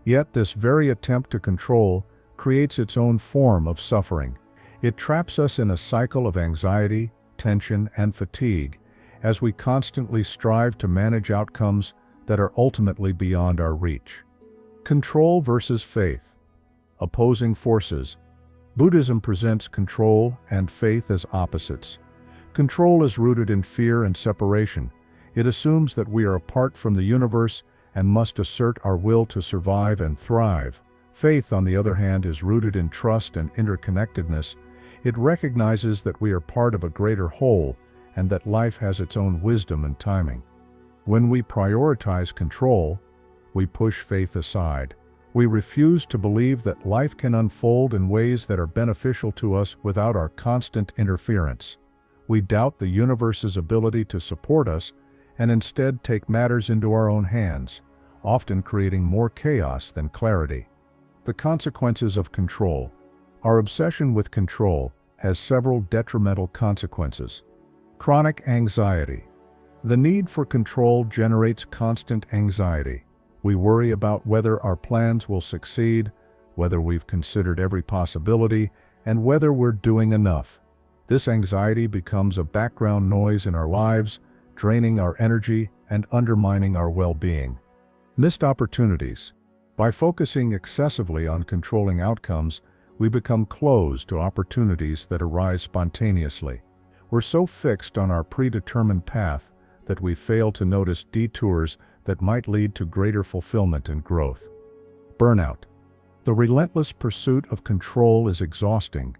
Yet this very attempt to control creates its own form of suffering. It traps us in a cycle of anxiety, tension, and fatigue, as we constantly strive to manage outcomes that are ultimately beyond our reach. Control versus faith. Opposing forces. Buddhism presents control and faith as opposites. Control is rooted in fear and separation. It assumes that we are apart from the universe and must assert our will to survive and thrive. Faith, on the other hand, is rooted in trust and interconnectedness. It recognizes that we are part of a greater whole and that life has its own wisdom and timing. When we prioritize control, we push faith aside. We refuse to believe that life can unfold in ways that are beneficial to us without our constant interference. We doubt the universe's ability to support us and instead take matters into our own hands, often creating more chaos than clarity. The consequences of control. Our obsession with control has several detrimental consequences. Chronic anxiety. The need for control generates constant anxiety. We worry about whether our plans will succeed, whether we've considered every possibility, and whether we're doing enough. This anxiety becomes a background noise in our lives, draining our energy and undermining our well-being. Missed opportunities. By focusing excessively on controlling outcomes, We become closed to opportunities that arise spontaneously. We're so fixed on our predetermined path that we fail to notice detours that might lead to greater fulfillment and growth. Burnout. The relentless pursuit of control is exhausting.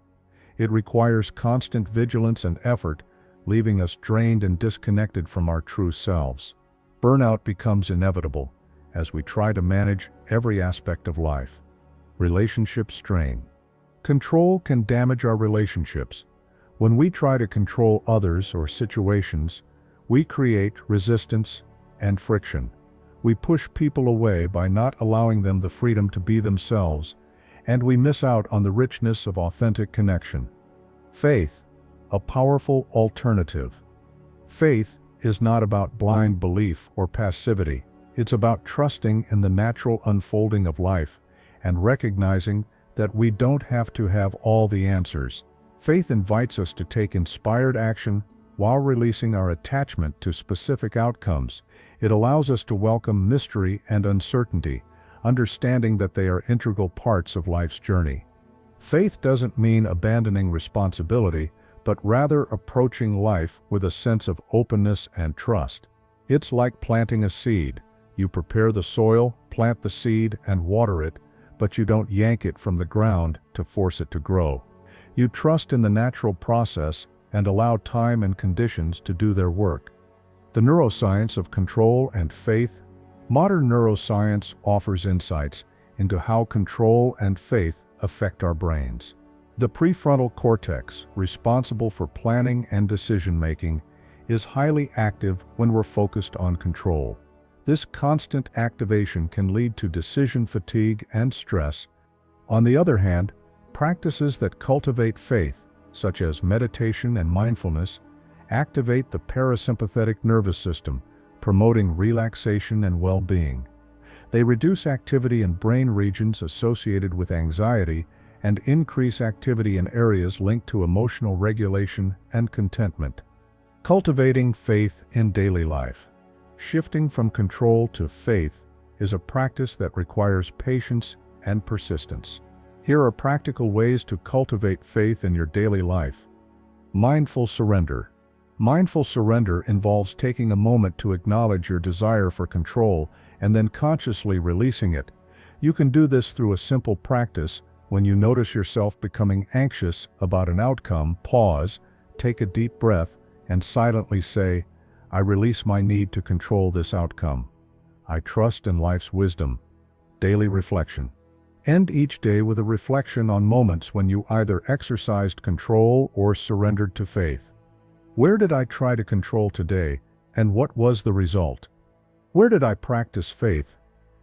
It requires constant vigilance and effort, leaving us drained and disconnected from our true selves. Burnout becomes inevitable as we try to manage every aspect of life. Relationship strain. Control can damage our relationships. When we try to control others or situations, we create resistance and friction. We push people away by not allowing them the freedom to be themselves, and we miss out on the richness of authentic connection. Faith, a powerful alternative. Faith is not about blind belief or passivity. It's about trusting in the natural unfolding of life and recognizing that we don't have to have all the answers. Faith invites us to take inspired action while releasing our attachment to specific outcomes. It allows us to welcome mystery and uncertainty, understanding that they are integral parts of life's journey. Faith doesn't mean abandoning responsibility, but rather approaching life with a sense of openness and trust. It's like planting a seed. You prepare the soil, plant the seed, and water it, but you don't yank it from the ground to force it to grow. You trust in the natural process and allow time and conditions to do their work. The neuroscience of control and faith. Modern neuroscience offers insights into how control and faith affect our brains. The prefrontal cortex, responsible for planning and decision-making, is highly active when we're focused on control. This constant activation can lead to decision fatigue and stress. On the other hand, practices that cultivate faith, such as meditation and mindfulness, activate the parasympathetic nervous system, promoting relaxation and well-being. They reduce activity in brain regions associated with anxiety and increase activity in areas linked to emotional regulation and contentment. Cultivating faith in daily life. Shifting from control to faith is a practice that requires patience and persistence. Here are practical ways to cultivate faith in your daily life. Mindful surrender. Mindful surrender involves taking a moment to acknowledge your desire for control and then consciously releasing it. You can do this through a simple practice. When you notice yourself becoming anxious about an outcome, pause, take a deep breath, and silently say, "I release my need to control this outcome. I trust in life's wisdom." Daily reflection. End each day with a reflection on moments when you either exercised control or surrendered to faith. Where did I try to control today, and what was the result? Where did I practice faith,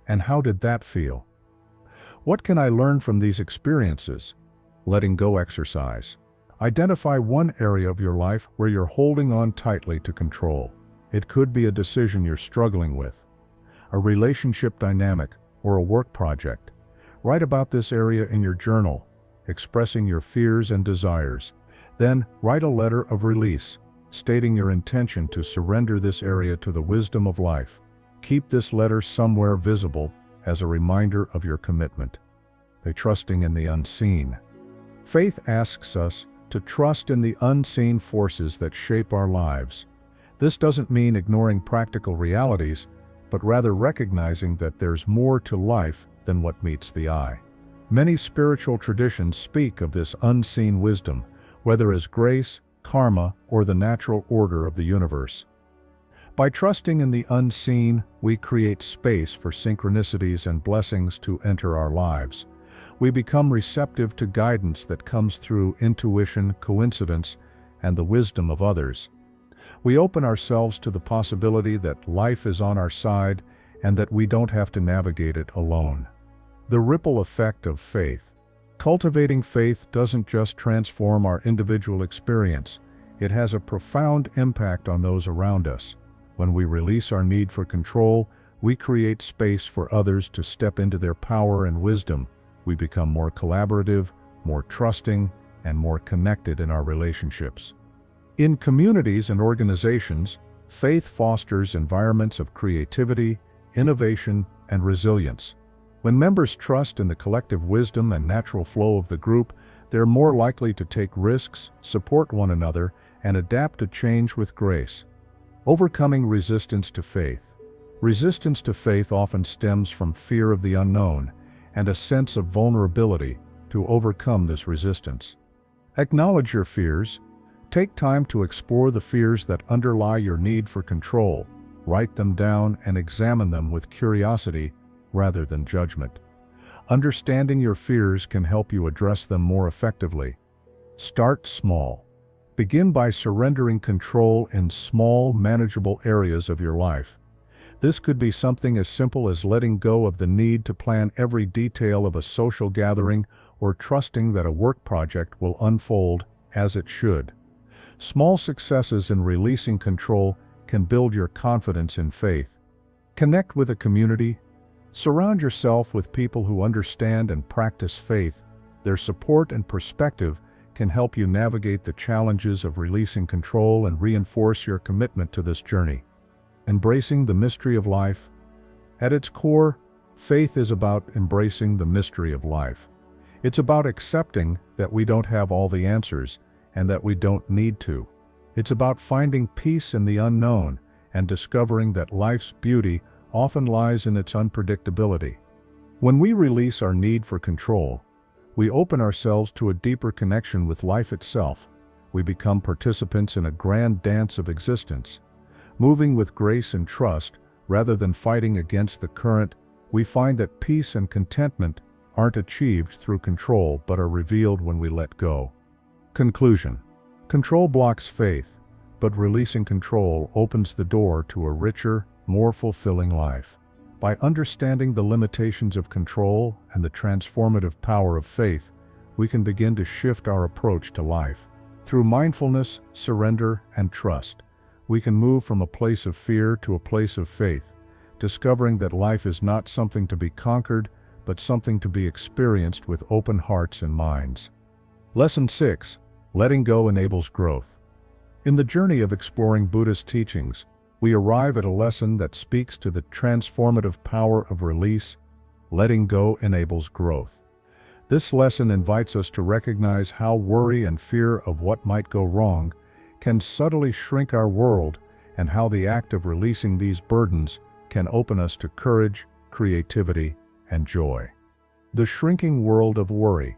and how did that feel? What can I learn from these experiences? Letting go exercise. Identify one area of your life where you're holding on tightly to control. It could be a decision you're struggling with, a relationship dynamic, or a work project. Write about this area in your journal, expressing your fears and desires. Then, write a letter of release, stating your intention to surrender this area to the wisdom of life. Keep this letter somewhere visible as a reminder of your commitment. Trusting in the unseen. Faith asks us to trust in the unseen forces that shape our lives. This doesn't mean ignoring practical realities, but rather recognizing that there's more to life than what meets the eye. Many spiritual traditions speak of this unseen wisdom, whether as grace, karma, or the natural order of the universe. By trusting in the unseen, we create space for synchronicities and blessings to enter our lives. We become receptive to guidance that comes through intuition, coincidence, and the wisdom of others. We open ourselves to the possibility that life is on our side and that we don't have to navigate it alone. The ripple effect of faith. Cultivating faith doesn't just transform our individual experience, it has a profound impact on those around us. When we release our need for control, we create space for others to step into their power and wisdom. We become more collaborative, more trusting, and more connected in our relationships. In communities and organizations, faith fosters environments of creativity, innovation, and resilience. When members trust in the collective wisdom and natural flow of the group, they're more likely to take risks, support one another, and adapt to change with grace. Overcoming resistance to faith. Resistance to faith often stems from fear of the unknown and a sense of vulnerability. To overcome this resistance, acknowledge your fears. Take time to explore the fears that underlie your need for control. Write them down and examine them with curiosity rather than judgment. Understanding your fears can help you address them more effectively. Start small. Begin by surrendering control in small, manageable areas of your life. This could be something as simple as letting go of the need to plan every detail of a social gathering or trusting that a work project will unfold as it should. Small successes in releasing control can build your confidence in faith. Connect with a community. Surround yourself with people who understand and practice faith. Their support and perspective can help you navigate the challenges of releasing control and reinforce your commitment to this journey. Embracing the mystery of life. At its core, faith is about embracing the mystery of life. It's about accepting that we don't have all the answers and that we don't need to. It's about finding peace in the unknown and discovering that life's beauty often lies in its unpredictability. When we release our need for control, we open ourselves to a deeper connection with life itself. We become participants in a grand dance of existence. Moving with grace and trust, rather than fighting against the current, we find that peace and contentment aren't achieved through control but are revealed when we let go. Conclusion. Control blocks faith, but releasing control opens the door to a richer, more fulfilling life. By understanding the limitations of control and the transformative power of faith, we can begin to shift our approach to life. Through mindfulness, surrender, and trust, we can move from a place of fear to a place of faith, discovering that life is not something to be conquered, but something to be experienced with open hearts and minds. Lesson 6. Letting go enables growth. In the journey of exploring Buddhist teachings, we arrive at a lesson that speaks to the transformative power of release. Letting go enables growth. This lesson invites us to recognize how worry and fear of what might go wrong can subtly shrink our world, and how the act of releasing these burdens can open us to courage, creativity, and joy. The shrinking world of worry.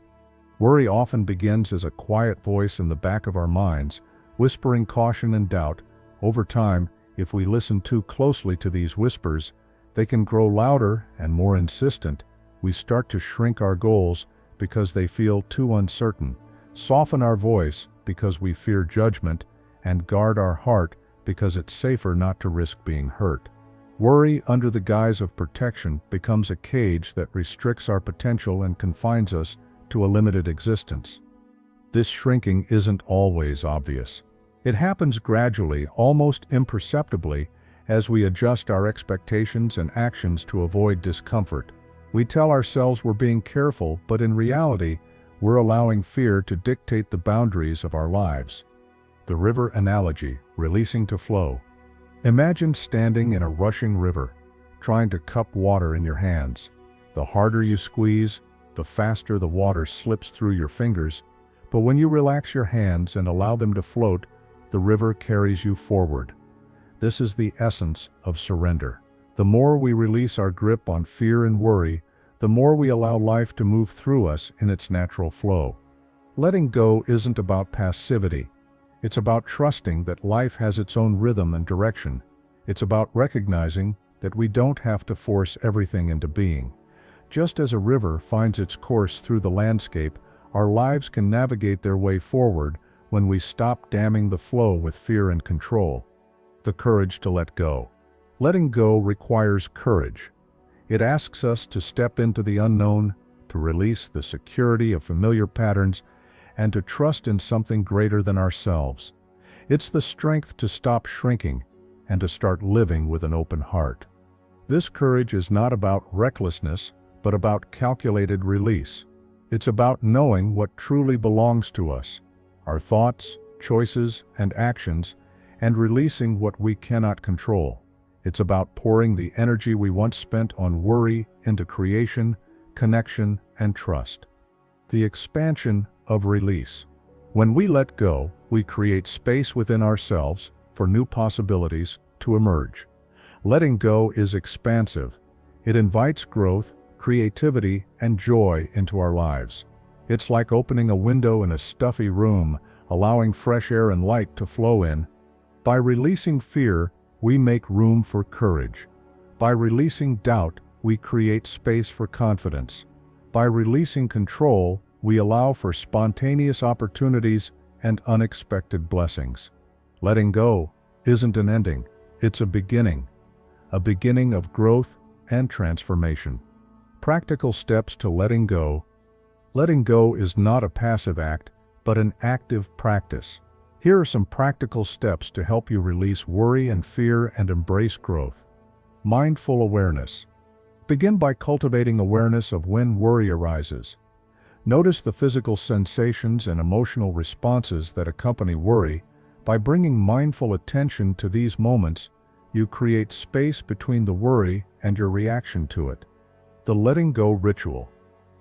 Worry often begins as a quiet voice in the back of our minds, whispering caution and doubt. Over time, if we listen too closely to these whispers, they can grow louder and more insistent. We start to shrink our goals because they feel too uncertain, soften our voice because we fear judgment, and guard our heart because it's safer not to risk being hurt. Worry, under the guise of protection, becomes a cage that restricts our potential and confines us to a limited existence. This shrinking isn't always obvious. It happens gradually, almost imperceptibly, as we adjust our expectations and actions to avoid discomfort. We tell ourselves we're being careful, but in reality, we're allowing fear to dictate the boundaries of our lives. The river analogy, releasing to flow. Imagine standing in a rushing river, trying to cup water in your hands. The harder you squeeze, the faster the water slips through your fingers. But when you relax your hands and allow them to float, the river carries you forward. This is the essence of surrender. The more we release our grip on fear and worry, the more we allow life to move through us in its natural flow. Letting go isn't about passivity. It's about trusting that life has its own rhythm and direction. It's about recognizing that we don't have to force everything into being. Just as a river finds its course through the landscape, our lives can navigate their way forward when we stop damming the flow with fear and control. The courage to let go. Letting go requires courage. It asks us to step into the unknown, to release the security of familiar patterns, and to trust in something greater than ourselves. It's the strength to stop shrinking and to start living with an open heart. This courage is not about recklessness, but about calculated release. It's about knowing what truly belongs to us, our thoughts, choices, and actions, and releasing what we cannot control. It's about pouring the energy we once spent on worry into creation, connection, and trust. The expansion of release. When we let go, we create space within ourselves for new possibilities to emerge. Letting go is expansive. It invites growth, creativity, and joy into our lives. It's like opening a window in a stuffy room, allowing fresh air and light to flow in. By releasing fear, we make room for courage. By releasing doubt, we create space for confidence. By releasing control, we allow for spontaneous opportunities and unexpected blessings. Letting go isn't an ending, it's a beginning of growth and transformation. Practical steps to letting go. Letting go is not a passive act, but an active practice. Here are some practical steps to help you release worry and fear and embrace growth. Mindful awareness. Begin by cultivating awareness of when worry arises. Notice the physical sensations and emotional responses that accompany worry. By bringing mindful attention to these moments, you create space between the worry and your reaction to it. The letting go ritual.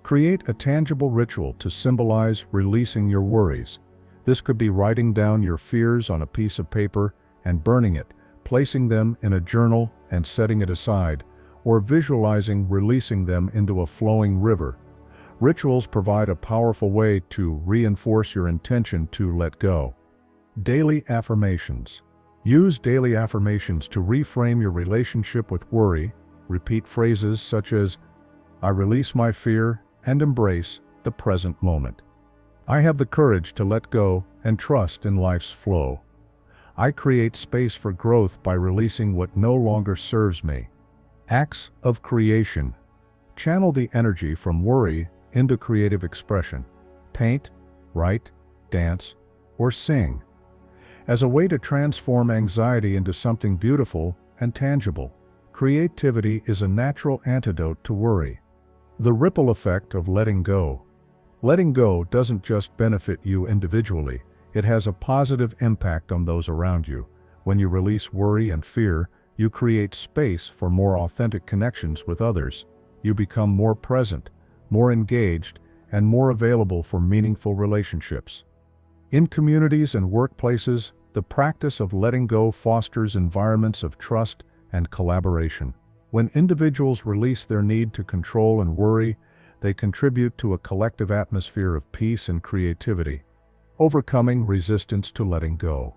Create a tangible ritual to symbolize releasing your worries. This could be writing down your fears on a piece of paper and burning it, placing them in a journal and setting it aside, or visualizing releasing them into a flowing river. Rituals provide a powerful way to reinforce your intention to let go. Daily affirmations. Use daily affirmations to reframe your relationship with worry. Repeat phrases such as, "I release my fear and embrace the present moment. I have the courage to let go and trust in life's flow. I create space for growth by releasing what no longer serves me." Acts of creation. Channel the energy from worry into creative expression. Paint, write, dance, or sing. As a way to transform anxiety into something beautiful and tangible. Creativity is a natural antidote to worry. The ripple effect of letting go. Letting go doesn't just benefit you individually, it has a positive impact on those around you. When you release worry and fear, you create space for more authentic connections with others. You become more present, more engaged, and more available for meaningful relationships. In communities and workplaces, the practice of letting go fosters environments of trust and collaboration. When individuals release their need to control and worry, they contribute to a collective atmosphere of peace and creativity. Overcoming resistance to letting go.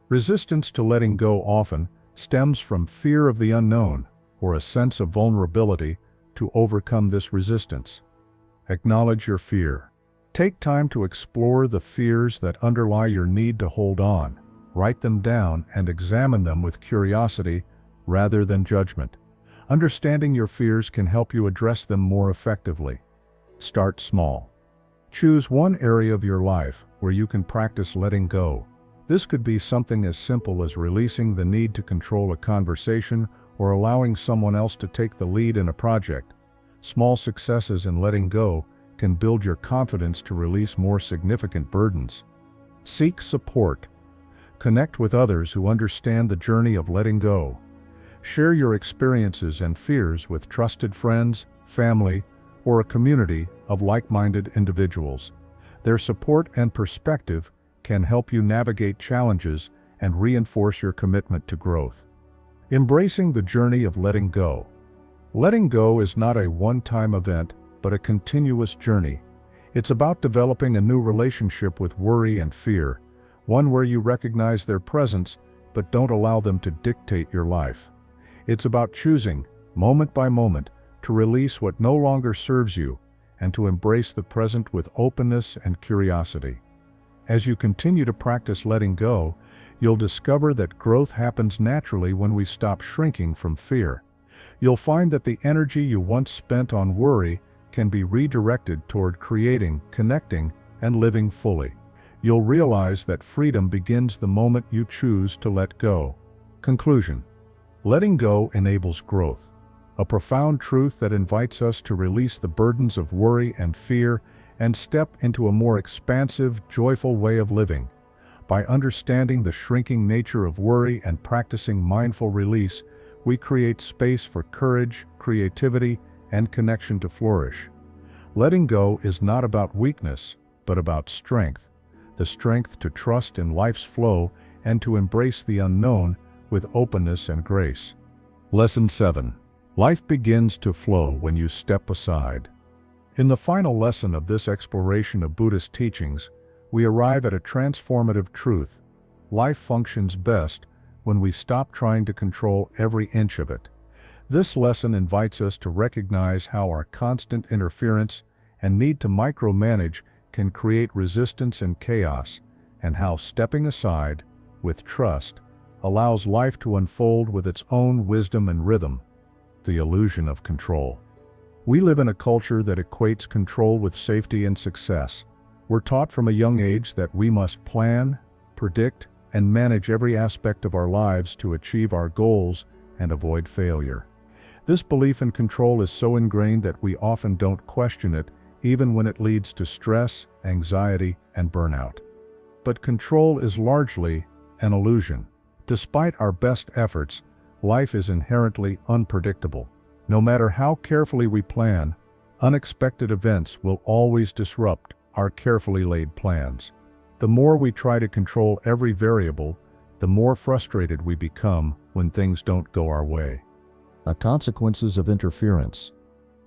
Resistance to letting go often stems from fear of the unknown or a sense of vulnerability. To overcome this resistance, acknowledge your fear. Take time to explore the fears that underlie your need to hold on. Write them down and examine them with curiosity rather than judgment. Understanding your fears can help you address them more effectively. Start small. Choose one area of your life where you can practice letting go. This could be something as simple as releasing the need to control a conversation or allowing someone else to take the lead in a project. Small successes in letting go can build your confidence to release more significant burdens. Seek support. Connect with others who understand the journey of letting go. Share your experiences and fears with trusted friends, family, or a community of like-minded individuals. Their support and perspective can help you navigate challenges and reinforce your commitment to growth. Embracing the journey of letting go. Letting go is not a one-time event, but a continuous journey. It's about developing a new relationship with worry and fear, one where you recognize their presence but don't allow them to dictate your life. It's about choosing, moment by moment, to release what no longer serves you and to embrace the present with openness and curiosity. As you continue to practice letting go, you'll discover that growth happens naturally when we stop shrinking from fear. You'll find that the energy you once spent on worry can be redirected toward creating, connecting, and living fully. You'll realize that freedom begins the moment you choose to let go. Conclusion. Letting go enables growth, a profound truth that invites us to release the burdens of worry and fear and step into a more expansive, joyful way of living. By understanding the shrinking nature of worry and practicing mindful release, we create space for courage, creativity, and connection to flourish. Letting go is not about weakness, but about strength, the strength to trust in life's flow and to embrace the unknown with openness and grace. Lesson 7. Life begins to flow when you step aside. In the final lesson of this exploration of Buddhist teachings, we arrive at a transformative truth. Life functions best when we stop trying to control every inch of it. This lesson invites us to recognize how our constant interference and need to micromanage can create resistance and chaos, and how stepping aside, with trust, allows life to unfold with its own wisdom and rhythm. The illusion of control. We live in a culture that equates control with safety and success. We're taught from a young age that we must plan, predict, and manage every aspect of our lives to achieve our goals and avoid failure. This belief in control is so ingrained that we often don't question it, even when it leads to stress, anxiety, and burnout. But control is largely an illusion. Despite our best efforts, life is inherently unpredictable. No matter how carefully we plan, unexpected events will always disrupt our carefully laid plans. The more we try to control every variable, the more frustrated we become when things don't go our way. The consequences of interference.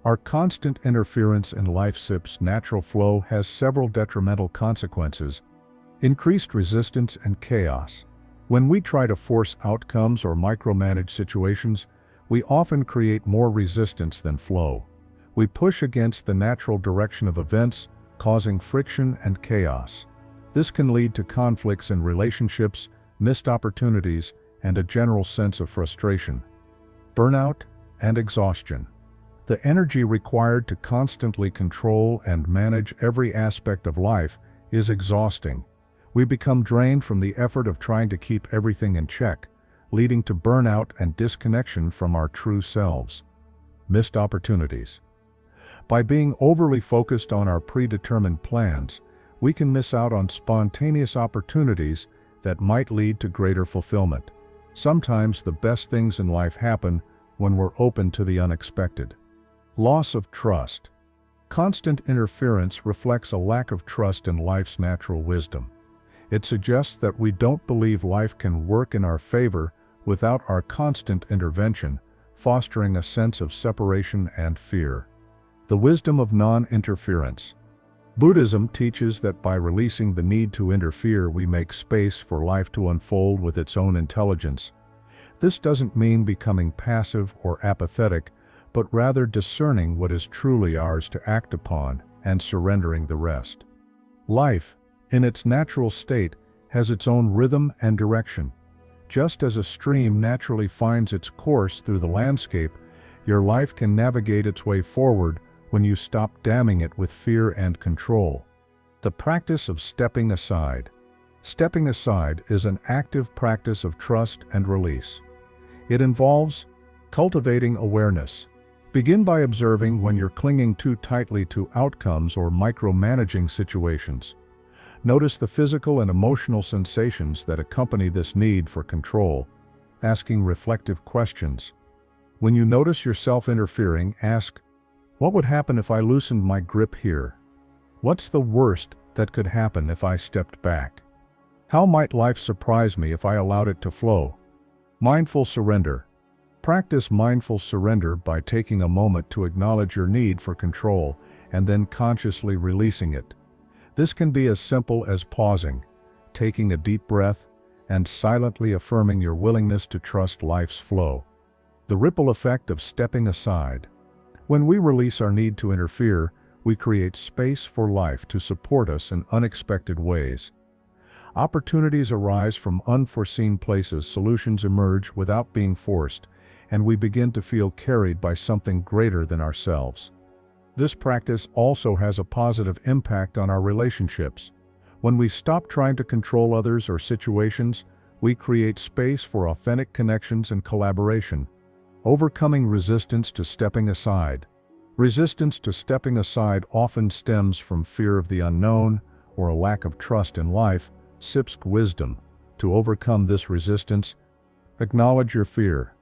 Our constant interference in life's natural flow has several detrimental consequences: increased resistance and chaos. When we try to force outcomes or micromanage situations, we often create more resistance than flow. We push against the natural direction of events, causing friction and chaos. This can lead to conflicts in relationships, missed opportunities, and a general sense of frustration. Burnout and exhaustion. The energy required to constantly control and manage every aspect of life is exhausting. We become drained from the effort of trying to keep everything in check, leading to burnout and disconnection from our true selves. Missed opportunities. By being overly focused on our predetermined plans, we can miss out on spontaneous opportunities that might lead to greater fulfillment. Sometimes the best things in life happen when we're open to the unexpected. Loss of trust. Constant interference reflects a lack of trust in life's natural wisdom. It suggests that we don't believe life can work in our favor without our constant intervention, fostering a sense of separation and fear. The wisdom of non-interference. Buddhism teaches that by releasing the need to interfere, we make space for life to unfold with its own intelligence. This doesn't mean becoming passive or apathetic, but rather discerning what is truly ours to act upon and surrendering the rest. Life, in its natural state, has its own rhythm and direction. Just as a stream naturally finds its course through the landscape, your life can navigate its way forward when you stop damming it with fear and control. The practice of stepping aside. Stepping aside is an active practice of trust and release. It involves cultivating awareness. Begin by observing when you're clinging too tightly to outcomes or micromanaging situations. Notice the physical and emotional sensations that accompany this need for control, asking reflective questions. When you notice yourself interfering, ask, what would happen if I loosened my grip here? What's the worst that could happen if I stepped back? How might life surprise me if I allowed it to flow? Mindful surrender. Practice mindful surrender by taking a moment to acknowledge your need for control and then consciously releasing it. This can be as simple as pausing, taking a deep breath, and silently affirming your willingness to trust life's flow. The ripple effect of stepping aside. When we release our need to interfere, we create space for life to support us in unexpected ways. Opportunities arise from unforeseen places, solutions emerge without being forced, and we begin to feel carried by something greater than ourselves. This practice also has a positive impact on our relationships. When we stop trying to control others or situations, we create space for authentic connections and collaboration. Overcoming resistance to stepping aside. Resistance to stepping aside often stems from fear of the unknown or a lack of trust in life. Seek wisdom. To overcome this resistance, acknowledge your fear.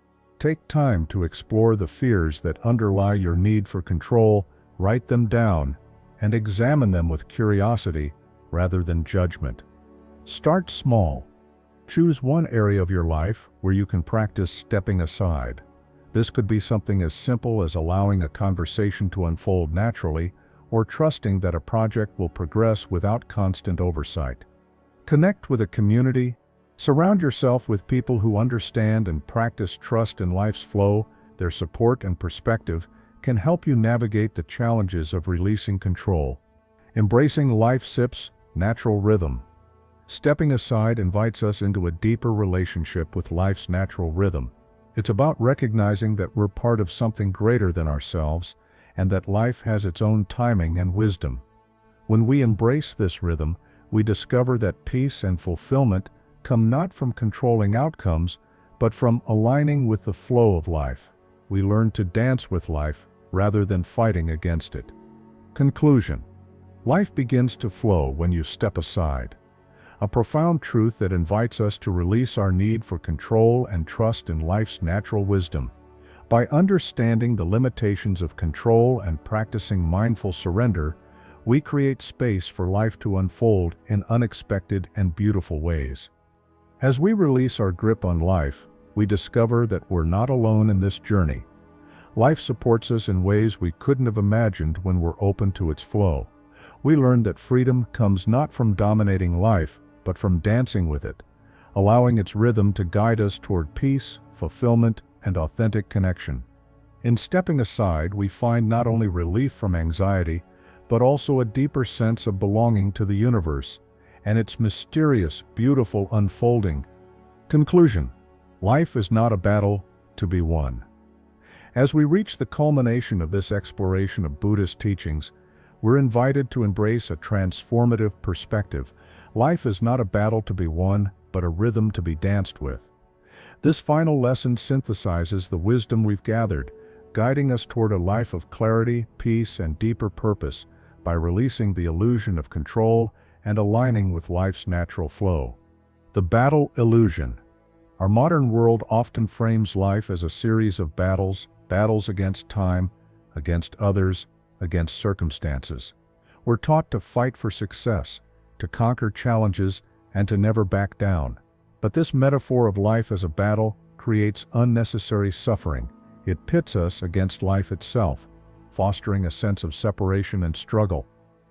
Take time to explore the fears that underlie your need for control, write them down, and examine them with curiosity rather than judgment. Start small. Choose one area of your life where you can practice stepping aside. This could be something as simple as allowing a conversation to unfold naturally, or trusting that a project will progress without constant oversight. Connect with a community. Surround yourself with people who understand and practice trust in life's flow. Their support and perspective can help you navigate the challenges of releasing control. Embracing life's natural rhythm. Stepping aside invites us into a deeper relationship with life's natural rhythm. It's about recognizing that we're part of something greater than ourselves, and that life has its own timing and wisdom. When we embrace this rhythm, we discover that peace and fulfillment come not from controlling outcomes, but from aligning with the flow of life. We learn to dance with life rather than fighting against it. Conclusion. Life begins to flow when you step aside. A profound truth that invites us to release our need for control and trust in life's natural wisdom. By understanding the limitations of control and practicing mindful surrender, we create space for life to unfold in unexpected and beautiful ways. As we release our grip on life, we discover that we're not alone in this journey. Life supports us in ways we couldn't have imagined when we're open to its flow. We learn that freedom comes not from dominating life, but from dancing with it, allowing its rhythm to guide us toward peace, fulfillment, and authentic connection. In stepping aside, we find not only relief from anxiety, but also a deeper sense of belonging to the universe and its mysterious, beautiful unfolding. Conclusion. Life is not a battle to be won. As we reach the culmination of this exploration of Buddhist teachings, we're invited to embrace a transformative perspective. Life is not a battle to be won, but a rhythm to be danced with. This final lesson synthesizes the wisdom we've gathered, guiding us toward a life of clarity, peace, and deeper purpose by releasing the illusion of control and aligning with life's natural flow. The battle illusion. Our modern world often frames life as a series of battles against time, against others, against circumstances. We're taught to fight for success, to conquer challenges, and to never back down. But this metaphor of life as a battle creates unnecessary suffering. It pits us against life itself, fostering a sense of separation and struggle.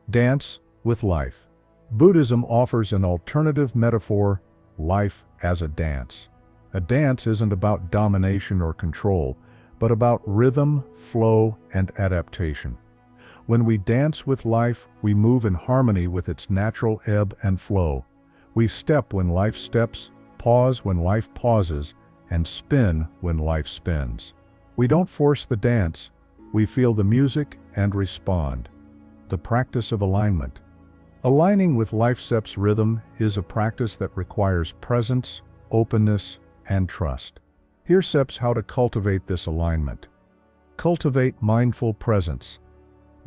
Dance with life. Buddhism offers an alternative metaphor, life as a dance. A dance isn't about domination or control, but about rhythm, flow, and adaptation. When we dance with life, we move in harmony with its natural ebb and flow. We step when life steps, pause when life pauses, and spin when life spins. We don't force the dance, we feel the music and respond. The practice of alignment. Aligning with life's rhythm is a practice that requires presence, openness, and trust. Here's steps how to cultivate this alignment. Cultivate mindful presence.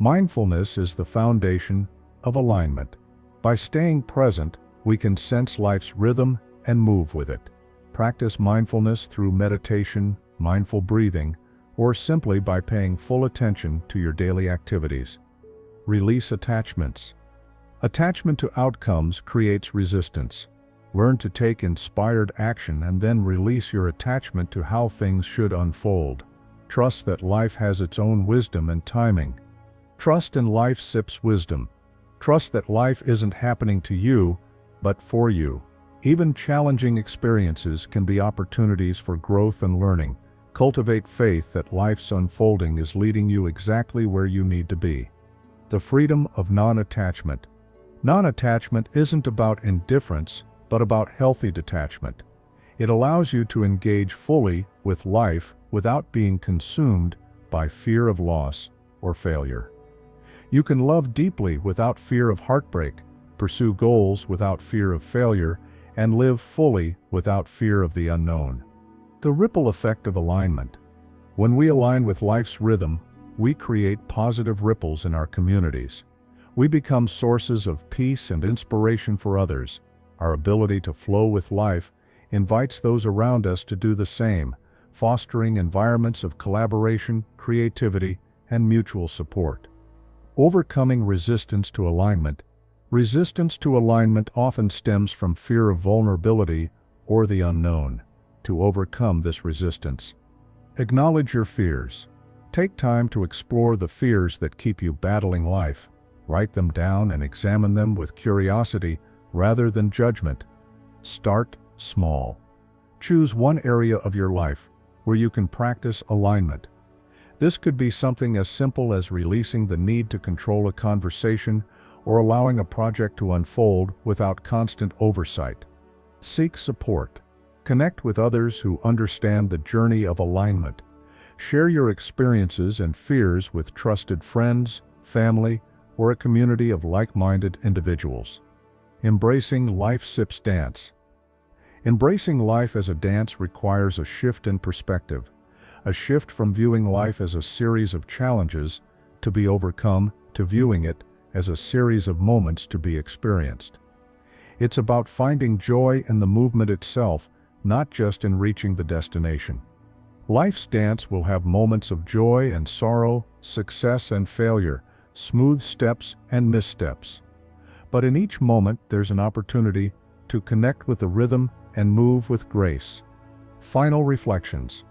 Mindfulness is the foundation of alignment. By staying present, we can sense life's rhythm and move with it. Practice mindfulness through meditation, mindful breathing, or simply by paying full attention to your daily activities. Release attachments. Attachment to outcomes creates resistance. Learn to take inspired action and then release your attachment to how things should unfold. Trust that life has its own wisdom and timing. Trust in life's wisdom. Trust that life isn't happening to you, but for you. Even challenging experiences can be opportunities for growth and learning. Cultivate faith that life's unfolding is leading you exactly where you need to be. The freedom of non-attachment. Non-attachment isn't about indifference, but about healthy detachment. It allows you to engage fully with life without being consumed by fear of loss or failure. You can love deeply without fear of heartbreak, pursue goals without fear of failure, and live fully without fear of the unknown. The ripple effect of alignment. When we align with life's rhythm, we create positive ripples in our communities. We become sources of peace and inspiration for others. Our ability to flow with life invites those around us to do the same, fostering environments of collaboration, creativity, and mutual support. Overcoming resistance to alignment. Resistance to alignment often stems from fear of vulnerability or the unknown. To overcome this resistance, acknowledge your fears. Take time to explore the fears that keep you battling life. Write them down and examine them with curiosity rather than judgment. Start small. Choose one area of your life where you can practice alignment. This could be something as simple as releasing the need to control a conversation or allowing a project to unfold without constant oversight. Seek support. Connect with others who understand the journey of alignment. Share your experiences and fears with trusted friends, family, or a community of like-minded individuals. Embracing life's dance. Embracing life as a dance requires a shift in perspective, a shift from viewing life as a series of challenges to be overcome to viewing it as a series of moments to be experienced. It's about finding joy in the movement itself, not just in reaching the destination. Life's dance will have moments of joy and sorrow, success and failure, smooth steps and missteps. But in each moment there's an opportunity to connect with the rhythm and move with grace. Final reflections.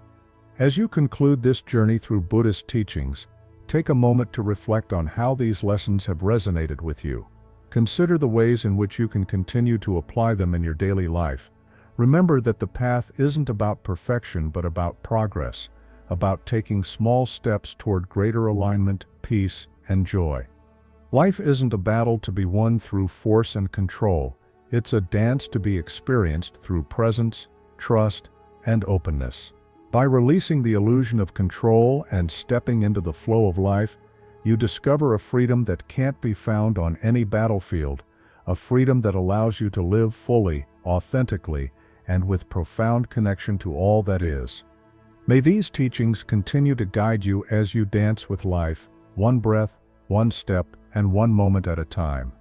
As you conclude this journey through Buddhist teachings, take a moment to reflect on how these lessons have resonated with you. Consider the ways in which you can continue to apply them in your daily life. Remember that the path isn't about perfection but about progress, about taking small steps toward greater alignment, peace, and joy. Life isn't a battle to be won through force and control. It's a dance to be experienced through presence, trust, and openness. By releasing the illusion of control and stepping into the flow of life, you discover a freedom that can't be found on any battlefield, a freedom that allows you to live fully, authentically, and with profound connection to all that is. May these teachings continue to guide you as you dance with life, one breath, one step, and one moment at a time.